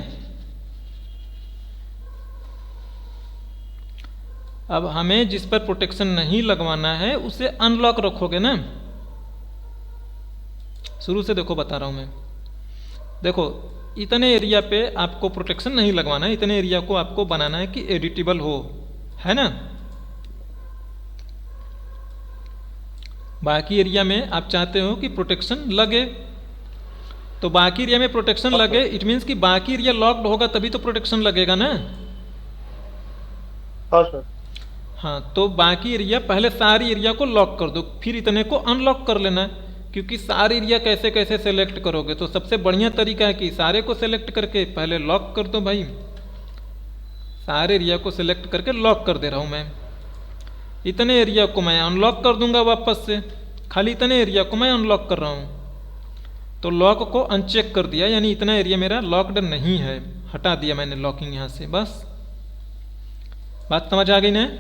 अब हमें जिस पर प्रोटेक्शन नहीं लगवाना है उसे अनलॉक रखोगे ना। शुरू से देखो बता रहा हूं मैं। देखो इतने एरिया पे आपको प्रोटेक्शन नहीं लगवाना है, इतने एरिया को आपको बनाना है कि एडिटेबल हो, है ना। बाकी एरिया में आप चाहते हो कि प्रोटेक्शन लगे, तो बाकी एरिया में प्रोटेक्शन लगे, इट मीन्स कि बाकी एरिया लॉक्ड होगा तभी तो प्रोटेक्शन लगेगा ना। हाँ सर। हाँ, तो बाकी एरिया पहले सारी एरिया को लॉक कर दो, फिर इतने को अनलॉक कर लेना है। क्योंकि सारे एरिया कैसे कैसे सेलेक्ट करोगे, तो सबसे बढ़िया तरीका है कि सारे को सेलेक्ट करके पहले लॉक कर दो भाई। सारे एरिया को सेलेक्ट करके लॉक कर दे रहा हूँ मैं। इतने एरिया को मैं अनलॉक कर दूंगा वापस से, खाली इतने एरिया को मैं अनलॉक कर रहा हूँ। तो लॉक को अनचेक कर दिया, यानी इतना एरिया मेरा लॉक्ड नहीं है, हटा दिया मैंने लॉकिंग यहाँ से। बस बात समझ आ गई ना।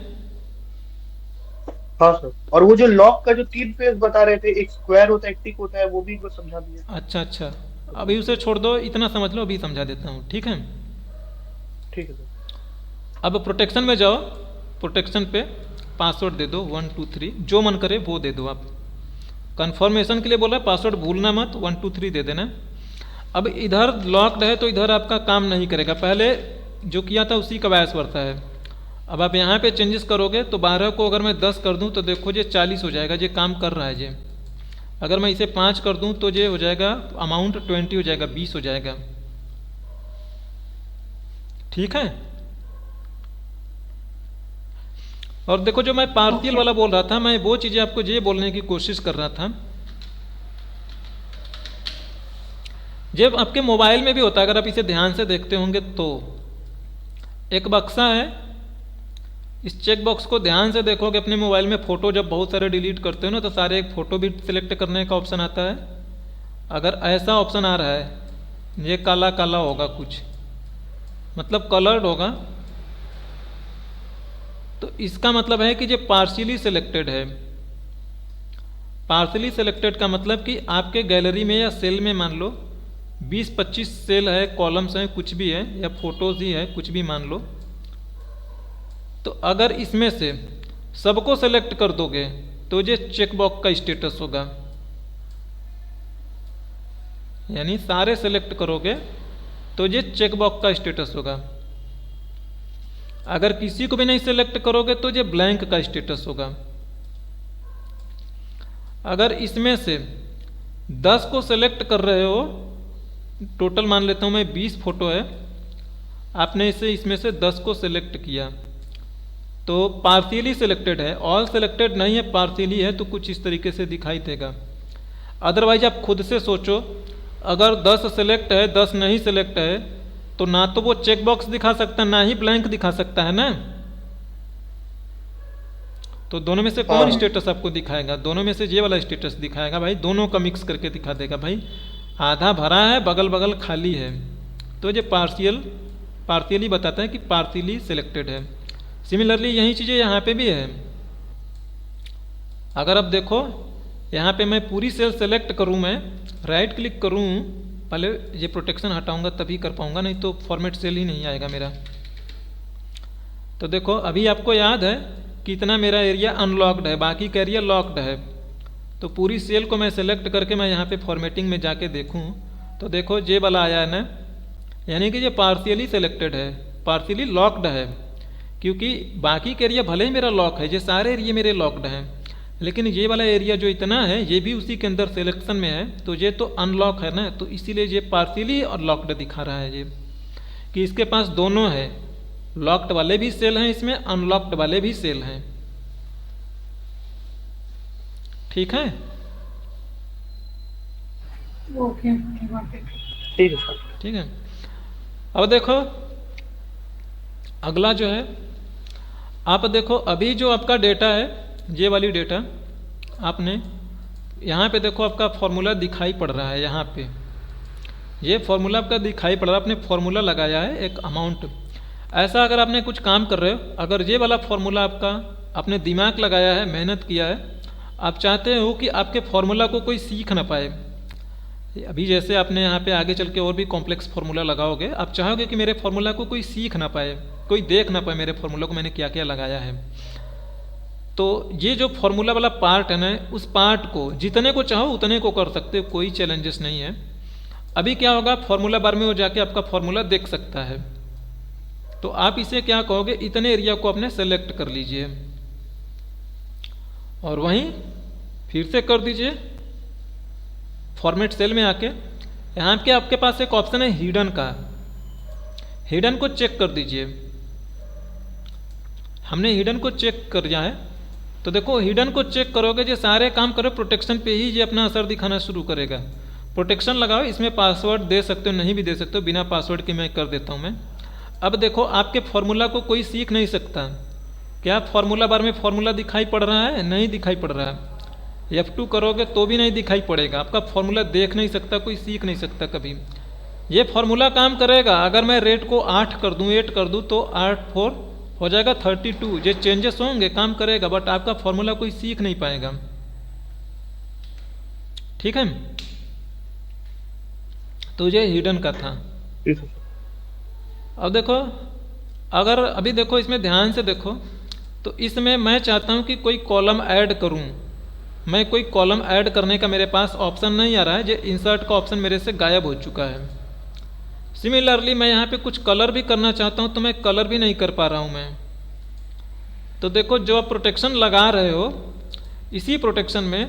हाँ सर। और वो जो लॉक का जो 3 फेज बता रहे थे, एक स्क्वायर होता है, एक टिक होता है, वो भी कुछ समझा दिया। अच्छा अच्छा, अभी उसे छोड़ दो, इतना समझ लो, अभी समझा देता हूँ, ठीक है। ठीक है सर। अब प्रोटेक्शन में जाओ, प्रोटेक्शन पे पासवर्ड दे दो 1 2 3, जो मन करे वो दे दो आप। कंफर्मेशन के लिए बोला पासवर्ड भूलना मत, 1 2 3 दे देना। अब इधर लॉक्ड है तो इधर आपका काम नहीं करेगा, पहले जो किया था उसी का वायस वर्ता है। अब आप यहाँ पे चेंजेस करोगे तो 12 को अगर मैं 10 कर दूँ तो देखो ये 40 हो जाएगा, ये काम कर रहा है ये। अगर मैं इसे 5 कर दूँ तो ये हो जाएगा अमाउंट 20 हो जाएगा, 20 हो जाएगा, ठीक है। और देखो जो मैं पार्शियल वाला बोल रहा था, मैं वो चीज़ें आपको ये बोलने की कोशिश कर रहा था, जब आपके मोबाइल में भी होता है, अगर आप इसे ध्यान से देखते होंगे तो एक बक्सा है। इस चेक बॉक्स को ध्यान से देखोगे अपने मोबाइल में, फ़ोटो जब बहुत सारे डिलीट करते हो ना तो सारे एक फ़ोटो भी सिलेक्ट करने का ऑप्शन आता है। अगर ऐसा ऑप्शन आ रहा है, ये काला काला होगा कुछ, मतलब कलर्ड होगा, तो इसका मतलब है कि ये पार्शियली सिलेक्टेड है। पार्शियली सिलेक्टेड का मतलब कि आपके गैलरी में या सेल में मान लो 20-25 सेल है, कॉलम्स हैं, कुछ भी है, या फोटोज ही है, कुछ भी मान लो। तो अगर इसमें से सबको सेलेक्ट कर दोगे तो ये चेक बॉक्स का स्टेटस होगा, यानी सारे सेलेक्ट करोगे तो ये चेक बॉक्स का स्टेटस होगा। अगर किसी को भी नहीं सेलेक्ट करोगे तो ये ब्लैंक का स्टेटस होगा। अगर इसमें से 10 को सेलेक्ट कर रहे हो, टोटल मान लेता हूं मैं 20 फोटो है, आपने इसे इसमें से 10 को सेलेक्ट किया तो पार्शियली सिलेक्टेड है, ऑल सेलेक्टेड नहीं है, पार्शियली है, तो कुछ इस तरीके से दिखाई देगा। अदरवाइज आप खुद से सोचो, अगर 10 सेलेक्ट है 10 नहीं सेलेक्ट है तो ना तो वो चेक बॉक्स दिखा सकता है ना ही ब्लैंक दिखा सकता है ना। तो दोनों में से कौन स्टेटस आपको दिखाएगा? दोनों में से ये वाला स्टेटस दिखाएगा भाई, दोनों का मिक्स करके दिखा देगा भाई, आधा भरा है बगल बगल खाली है, तो ये पार्शियली बताता है कि पार्शियली सिलेक्टेड है। सिमिलरली यही चीज़ें यहाँ पे भी है। अगर अब देखो यहाँ पे मैं पूरी सेल सेलेक्ट करूँ, मैं राइट क्लिक करूँ, पहले ये प्रोटेक्शन हटाऊंगा तभी कर पाऊंगा, नहीं तो फॉर्मेट सेल ही नहीं आएगा मेरा। तो देखो अभी आपको याद है कि इतना मेरा एरिया अनलॉक्ड है, बाकी का एरिया लॉक्ड है। तो पूरी सेल को मैं सेलेक्ट करके मैं यहाँ पे फॉर्मेटिंग में जाके देखूँ तो देखो ये वाला आया है ना, यानी कि ये पार्शियली सेलेक्टेड है, पार्शियली लॉक्ड है, क्योंकि बाकी का एरिया भले ही मेरा लॉक है, ये सारे एरिया मेरे लॉक्ड हैं, लेकिन ये वाला एरिया जो इतना है ये भी उसी के अंदर सिलेक्शन में है, तो ये तो अनलॉक है ना, तो इसीलिए ये पार्शियली और लॉक्ड दिखा रहा है ये, कि इसके पास दोनों है, लॉक्ड वाले भी सेल हैं इसमें, अनलॉक्ड वाले भी सेल हैं, ठीक है। ओके ठीक है सर। ठीक है। अब देखो अगला जो है, आप देखो अभी जो आपका डेटा है, ये वाली डेटा आपने यहाँ पे देखो आपका फॉर्मूला दिखाई पड़ रहा है, यहाँ पे ये फॉर्मूला आपका दिखाई पड़ रहा है, आपने फॉर्मूला लगाया है एक अमाउंट। ऐसा अगर आपने कुछ काम कर रहे हो, अगर ये वाला फॉर्मूला आपका आपने दिमाग लगाया है, मेहनत किया है, आप चाहते हो कि आपके फॉर्मूला को कोई सीख ना पाए, अभी जैसे आपने यहाँ पे आगे चल के और भी कॉम्प्लेक्स फार्मूला लगाओगे, आप चाहोगे कि मेरे फार्मूला को कोई सीख ना पाए, कोई देख ना पाए मेरे फार्मूला को मैंने क्या क्या लगाया है। तो ये जो फार्मूला वाला पार्ट है ना, उस पार्ट को जितने को चाहो उतने को कर सकते हो, कोई चैलेंजेस नहीं है। अभी क्या होगा, फार्मूला बार में वो जाके आपका फार्मूला देख सकता है। तो आप इसे क्या कहोगे, इतने एरिया को आपने सेलेक्ट कर लीजिए और वहीं फिर से कर दीजिए फॉर्मेट सेल में आके। यहाँ के आपके पास एक ऑप्शन है हिडन का, हिडन को चेक कर दीजिए। हमने हिडन को चेक कर दिया है, तो देखो हिडन को चेक करोगे, जो सारे काम करो प्रोटेक्शन पे ही ये अपना असर दिखाना शुरू करेगा। प्रोटेक्शन लगाओ, इसमें पासवर्ड दे सकते हो, नहीं भी दे सकते हो, बिना पासवर्ड के मैं कर देता हूँ मैं। अब देखो आपके फॉर्मूला को कोई सीख नहीं सकता। क्या फॉर्मूला बार में फॉर्मूला दिखाई पड़ रहा है? नहीं दिखाई पड़ रहा है। F2 करोगे तो भी नहीं दिखाई पड़ेगा, आपका फॉर्मूला देख नहीं सकता, कोई सीख नहीं सकता कभी। ये फॉर्मूला काम करेगा अगर मैं रेट को 8 कर दूँ, 8 कर दूँ, तो 8 4 हो जाएगा 32। ये चेंजेस होंगे, काम करेगा, बट आपका फॉर्मूला कोई सीख नहीं पाएगा। ठीक है, तो ये हिडन का था। अब देखो, अगर अभी देखो इसमें ध्यान से देखो, तो इसमें मैं चाहता हूँ कि कोई कॉलम ऐड करूँ। मैं कोई कॉलम ऐड करने का मेरे पास ऑप्शन नहीं आ रहा है, जो इंसर्ट का ऑप्शन मेरे से गायब हो चुका है। सिमिलरली मैं यहाँ पे कुछ कलर भी करना चाहता हूँ, तो मैं कलर भी नहीं कर पा रहा हूँ मैं। तो देखो जो आप प्रोटेक्शन लगा रहे हो, इसी प्रोटेक्शन में,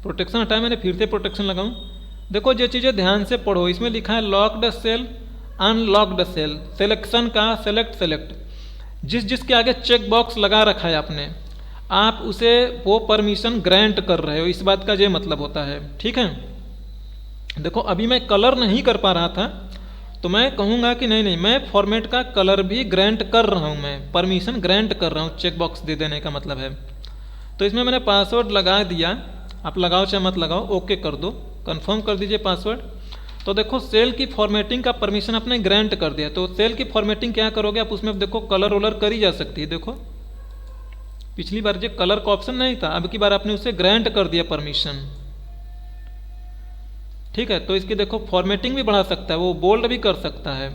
प्रोटेक्शन हटाया मैंने, फिर से प्रोटेक्शन लगाऊँ। देखो जो चीज़ें ध्यान से पढ़ो, इसमें लिखा है locked cell, unlocked cell, selection का सेलेक्ट सेलेक्ट, जिसके आगे चेक बॉक्स लगा रखा है आपने, आप उसे वो परमिशन ग्रांट कर रहे हो, इस बात का ये मतलब होता है। ठीक है, देखो अभी मैं कलर नहीं कर पा रहा था, तो मैं कहूँगा कि नहीं नहीं, मैं फॉर्मेट का कलर भी ग्रांट कर रहा हूँ, मैं परमिशन ग्रांट कर रहा हूँ, चेक बॉक्स दे देने का मतलब है। तो इसमें मैंने पासवर्ड लगा दिया, आप लगाओ चाहे मत लगाओ, ओके कर दो, कंफर्म कर दीजिए पासवर्ड। तो देखो सेल की फॉर्मेटिंग का परमिशन आपने ग्रांट कर दिया। तो सेल की फॉर्मेटिंग क्या करोगे आप, उसमें देखो कलर वलर करी जा सकती है। देखो पिछली बार जो कलर का ऑप्शन नहीं था, अब की बार आपने उसे ग्रांट कर दिया परमिशन। ठीक है, तो इसकी देखो फॉर्मेटिंग भी बढ़ा सकता है, वो बोल्ड भी कर सकता है,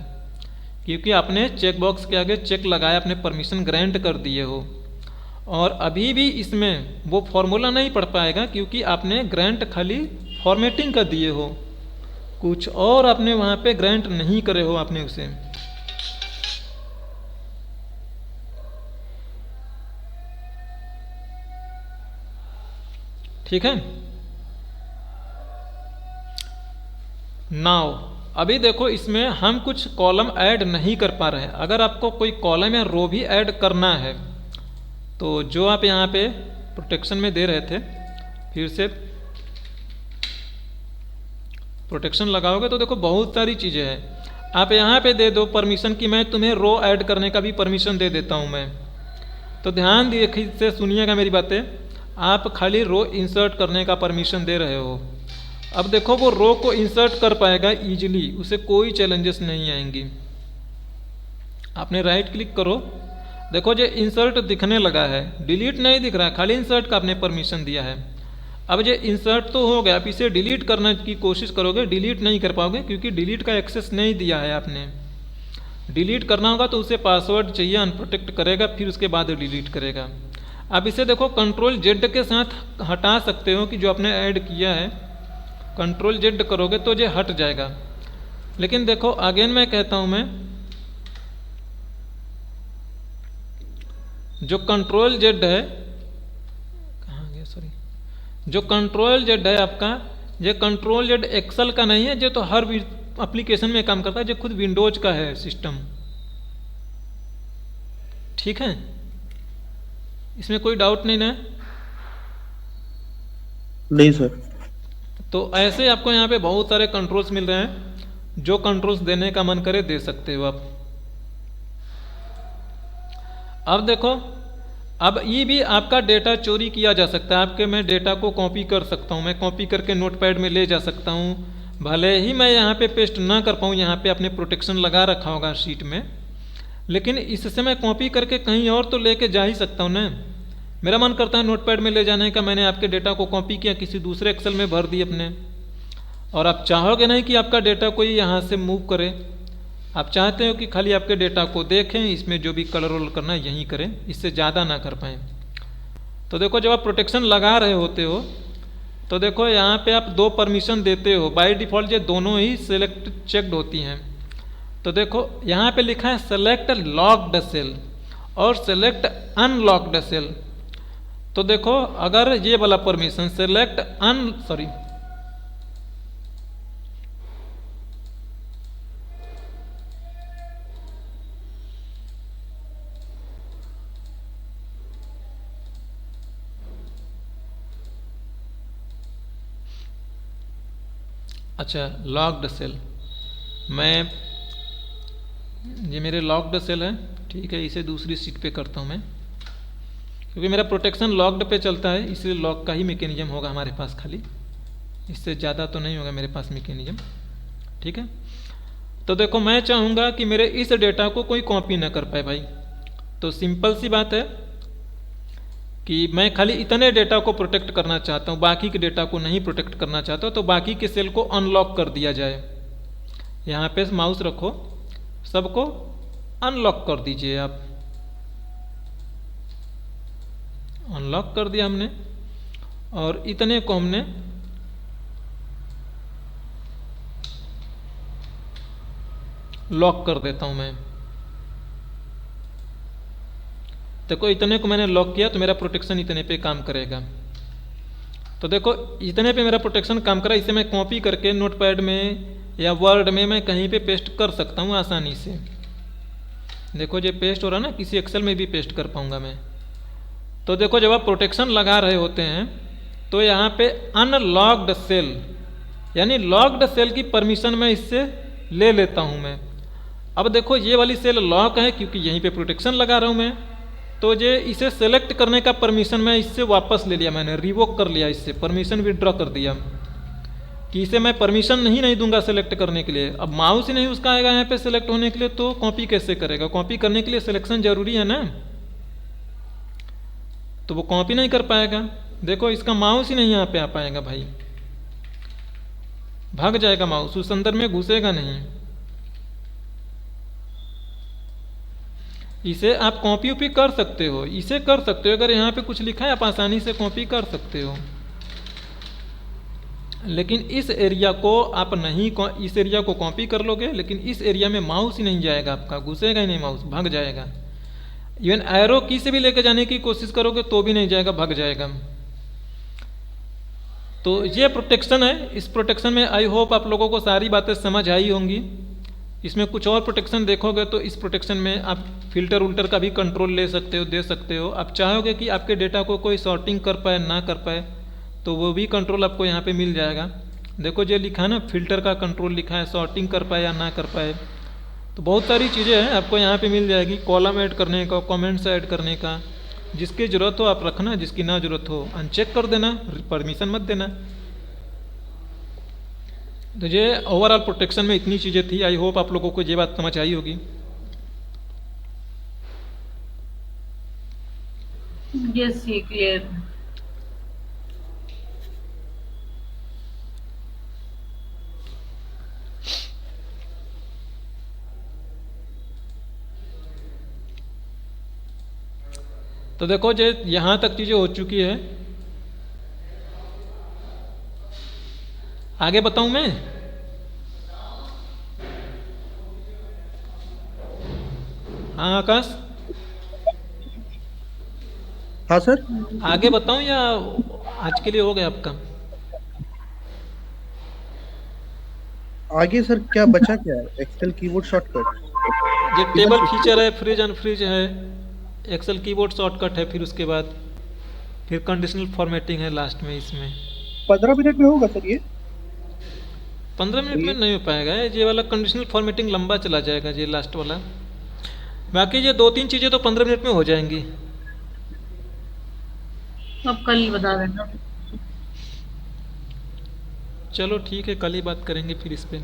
क्योंकि आपने चेक बॉक्स के आगे चेक लगाया, आपने परमिशन ग्रांट कर दिए हो। और अभी भी इसमें वो फॉर्मूला नहीं पढ़ पाएगा, क्योंकि आपने ग्रांट खाली फॉर्मेटिंग का दिए हो, कुछ और आपने वहाँ पे ग्रांट नहीं करे हो आपने उसे। ठीक है, नाउ अभी देखो इसमें हम कुछ कॉलम ऐड नहीं कर पा रहे हैं। अगर आपको कोई कॉलम या रो भी ऐड करना है, तो जो आप यहाँ पे प्रोटेक्शन में दे रहे थे, फिर से प्रोटेक्शन लगाओगे तो देखो बहुत सारी चीज़ें हैं। आप यहाँ पे दे दो परमिशन कि मैं तुम्हें रो ऐड करने का भी परमिशन दे देता हूँ मैं। तो ध्यान दिए से सुनिएगा मेरी बातें, आप खाली रो इंसर्ट करने का परमिशन दे रहे हो। अब देखो वो रो को इंसर्ट कर पाएगा इजीली, उसे कोई चैलेंजेस नहीं आएंगी। आपने राइट क्लिक करो, देखो जो इंसर्ट दिखने लगा है, डिलीट नहीं दिख रहा है, खाली इंसर्ट का आपने परमिशन दिया है। अब ये इंसर्ट तो हो गया, आप इसे डिलीट करने की कोशिश करोगे, डिलीट नहीं कर पाओगे, क्योंकि डिलीट का एक्सेस नहीं दिया है आपने। डिलीट करना होगा तो उसे पासवर्ड चाहिए, अनप्रोटेक्ट करेगा, फिर उसके बाद डिलीट करेगा। आप इसे देखो कंट्रोल जेड के साथ हटा सकते हो, कि जो आपने ऐड किया है कंट्रोल जेड करोगे तो ये हट जाएगा। लेकिन देखो अगेन मैं कहता हूँ, मैं जो कंट्रोल जेड है, कहाँ गया, सॉरी, जो कंट्रोल जेड है आपका, ये कंट्रोल जेड एक्सेल का नहीं है, जो तो हर एप्लीकेशन में काम करता है, जो खुद विंडोज का है सिस्टम। ठीक है, इसमें कोई डाउट नहीं ना? नहीं सर। तो ऐसे आपको यहाँ पे बहुत सारे कंट्रोल्स मिल रहे हैं, जो कंट्रोल्स देने का मन करे दे सकते हो आप। अब देखो, अब ये भी आपका डेटा चोरी किया जा सकता है। आपके मैं डेटा को कॉपी कर सकता हूँ, मैं कॉपी करके नोटपैड में ले जा सकता हूँ, भले ही मैं यहाँ पे पेस्ट ना कर पाऊँ, यहाँ पे आपने प्रोटेक्शन लगा रखा होगा शीट में, लेकिन इससे मैं कॉपी करके कहीं और तो लेके जा ही सकता हूँ ना। मेरा मन करता है नोटपैड में ले जाने का, मैंने आपके डेटा को कॉपी किया, किसी दूसरे एक्सेल में भर दी अपने। और आप चाहोगे नहीं कि आपका डेटा कोई यहाँ से मूव करे, आप चाहते हो कि खाली आपके डेटा को देखें, इसमें जो भी कलर रोल करना है यहीं करें, इससे ज़्यादा ना कर पाएँ। तो देखो जब आप प्रोटेक्शन लगा रहे होते हो तो देखो यहाँ पे आप दो परमिशन देते हो, बाय डिफ़ॉल्ट ये दोनों ही सेलेक्ट चेक्ड होती हैं। तो देखो यहाँ पे लिखा है सेलेक्ट लॉक्ड सेल और सेलेक्ट अनलॉक्ड सेल। तो देखो अगर ये वाला परमिशन सेलेक्ट अच्छा लॉक्ड सेल, मैं ये मेरे लॉक्ड सेल है, ठीक है, इसे दूसरी सीट पे करता हूँ मैं, क्योंकि मेरा प्रोटेक्शन लॉक्ड पे चलता है, इसलिए लॉक का ही मैकेनिज्म होगा हमारे पास खाली, इससे ज़्यादा तो नहीं होगा मेरे पास मैकेनिज्म, ठीक है। तो देखो मैं चाहूँगा कि मेरे इस डेटा को कोई कॉपी ना कर पाए भाई। तो सिंपल सी बात है कि मैं खाली इतने डेटा को प्रोटेक्ट करना चाहता हूँ, बाकी के डेटा को नहीं प्रोटेक्ट करना चाहता हूँ, तो बाकी के सेल को अनलॉक कर दिया जाए। यहाँ पे माउस रखो, सबको अनलॉक कर दीजिए आप। अनलॉक कर दिया हमने और इतने को हमने लॉक कर देता हूं मैं। देखो इतने को मैंने लॉक किया तो मेरा प्रोटेक्शन इतने पे काम करेगा। तो देखो इतने पे मेरा प्रोटेक्शन काम करा, इसे मैं कॉपी करके नोटपैड में या वर्ड में मैं कहीं पे पेस्ट कर सकता हूँ आसानी से। देखो ये पेस्ट हो रहा ना, किसी एक्सेल में भी पेस्ट कर पाऊंगा मैं। तो देखो जब आप प्रोटेक्शन लगा रहे होते हैं तो यहाँ पे अनलॉक्ड सेल यानी लॉक्ड सेल की परमिशन मैं इससे ले लेता हूँ मैं। अब देखो ये वाली सेल लॉक है क्योंकि यहीं पे प्रोटेक्शन लगा रहा हूँ मैं, तो ये इसे सेलेक्ट करने का परमिशन मैं इससे वापस ले लिया, मैंने रिवोक कर लिया, इससे परमिशन विड्रॉ कर दिया कि इसे मैं परमिशन नहीं दूंगा सेलेक्ट करने के लिए। अब माउस ही नहीं उसका आएगा यहाँ पे सेलेक्ट होने के लिए, तो कॉपी कैसे करेगा? कॉपी करने के लिए सिलेक्शन जरूरी है ना, तो वो कॉपी नहीं कर पाएगा। देखो इसका माउस ही नहीं यहाँ पे आ पाएगा भाई, भाग जाएगा माउस, उस अंदर में घुसेगा नहीं। इसे आप कॉपी उपी कर सकते हो, इसे कर सकते हो, अगर यहाँ पे कुछ लिखा है आप आसानी से कॉपी कर सकते हो, लेकिन इस एरिया को आप नहीं, इस एरिया को कॉपी कर लोगे लेकिन इस एरिया में माउस ही नहीं जाएगा आपका, घुसेगा ही नहीं माउस, भाग जाएगा। इवन एरो की से भी लेकर जाने की कोशिश करोगे तो भी नहीं जाएगा, भाग जाएगा। तो ये प्रोटेक्शन है। इस प्रोटेक्शन में आई होप आप लोगों को सारी बातें समझ आई होंगी। इसमें कुछ और प्रोटेक्शन देखोगे तो इस प्रोटेक्शन में आप फिल्टर उल्टर का भी कंट्रोल ले सकते हो, दे सकते हो। आप चाहोगे कि आपके डेटा को कोई सॉर्टिंग कर पाए ना कर पाए तो वो भी कंट्रोल आपको यहाँ पे मिल जाएगा। देखो जो लिखा है ना, फिल्टर का कंट्रोल लिखा है, सॉर्टिंग कर पाए या ना कर पाए, तो बहुत सारी चीज़ें हैं आपको यहाँ पे मिल जाएगी। कॉलम ऐड करने का, कमेंट्स ऐड करने का, जिसकी ज़रूरत हो आप रखना, जिसकी ना ज़रूरत हो अनचेक कर देना, परमिशन मत देना। तो ये ओवरऑल प्रोटेक्शन में इतनी चीज़ें थी। आई होप आप लोगों को ये बात समझ आई होगी। यस, ये क्लियर। तो देखो जो यहाँ तक चीज़ें हो चुकी है, आगे बताऊं मैं? हाँ आकाश, हाँ सर, आगे बताऊं या आज के लिए हो गया आपका? आगे सर क्या बचा, क्या है? एक्सेल कीबोर्ड शॉर्टकट, ये टेबल फीचर है, फ्रीज अनफ्रीज है, एक्सेल कीबोर्ड शॉर्टकट है, फिर उसके बाद फिर कंडीशनल फॉर्मेटिंग है लास्ट में। इसमें 15 मिनट में होगा सर ये? 15 मिनट में नहीं हो पाएगा, ये वाला कंडीशनल फॉर्मेटिंग लंबा चला जाएगा, ये लास्ट वाला। बाकी ये 2-3 चीज़ें तो 15 मिनट में हो जाएंगी। अब कल बता देना। चलो ठीक है, कल ही बात करेंगे फिर इस पे।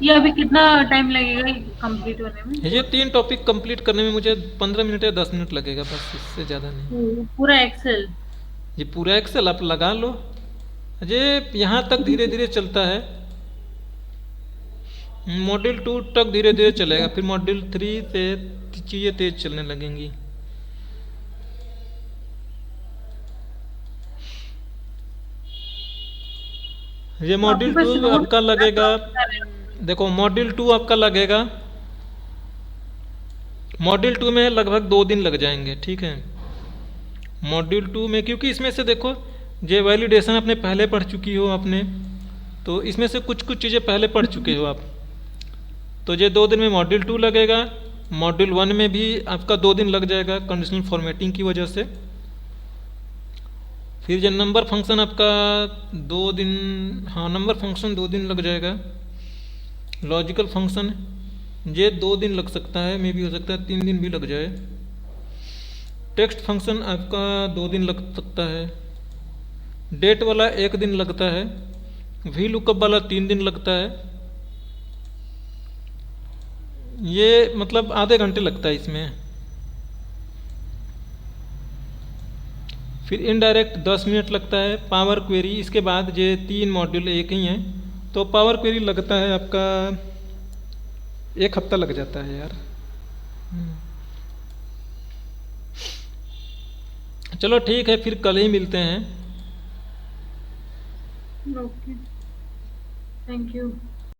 ये अभी कितना टाइम लगेगा कंप्लीट होने में? ये 3 टॉपिक कंप्लीट करने में मुझे 15 मिनट या 10 मिनट लगेगा, बस, इससे ज़्यादा नहीं। पूरा एक्सेल? ये पूरा एक्सेल आप लगा लो, ये यहाँ तक धीरे धीरे चलता है, मॉड्यूल 2 तक धीरे धीरे चलेगा, फिर मॉड्यूल 3 से चीज़ें तेज चलने लगेंगी। ये मॉड्यूल आपके पास 2 नोट आपका लगेगा, देखो मॉड्यूल 2 आपका लगेगा, मॉड्यूल 2 में लगभग 2 दिन लग जाएंगे, ठीक है। मॉड्यूल 2 में क्योंकि इसमें से देखो ये वैलिडेशन आपने पहले पढ़ चुकी हो आपने, तो इसमें से कुछ कुछ चीज़ें पहले पढ़ चुके हो आप, तो ये 2 दिन में मॉड्यूल 2 लगेगा। मॉड्यूल 1 में भी आपका 2 दिन लग जाएगा कंडीशनल फॉर्मेटिंग की वजह से। फिर ये नंबर फंक्शन आपका 2 दिन, हाँ नंबर फंक्शन 2 दिन लग जाएगा। लॉजिकल फंक्शन ये 2 दिन लग सकता है, मे भी हो सकता है 3 दिन भी लग जाए। टेक्स्ट फंक्शन आपका 2 दिन लग सकता है। डेट वाला 1 दिन लगता है। वी लुकअप वाला 3 दिन लगता है। ये मतलब आधे घंटे लगता है इसमें। फिर इनडायरेक्ट 10 मिनट लगता है। पावर क्वेरी, इसके बाद ये 3 मॉड्यूल एक ही हैं, तो पावर क्वेरी लगता है आपका 1 हफ्ता लग जाता है यार। चलो ठीक है, फिर कल ही मिलते हैं। Okay, thank you.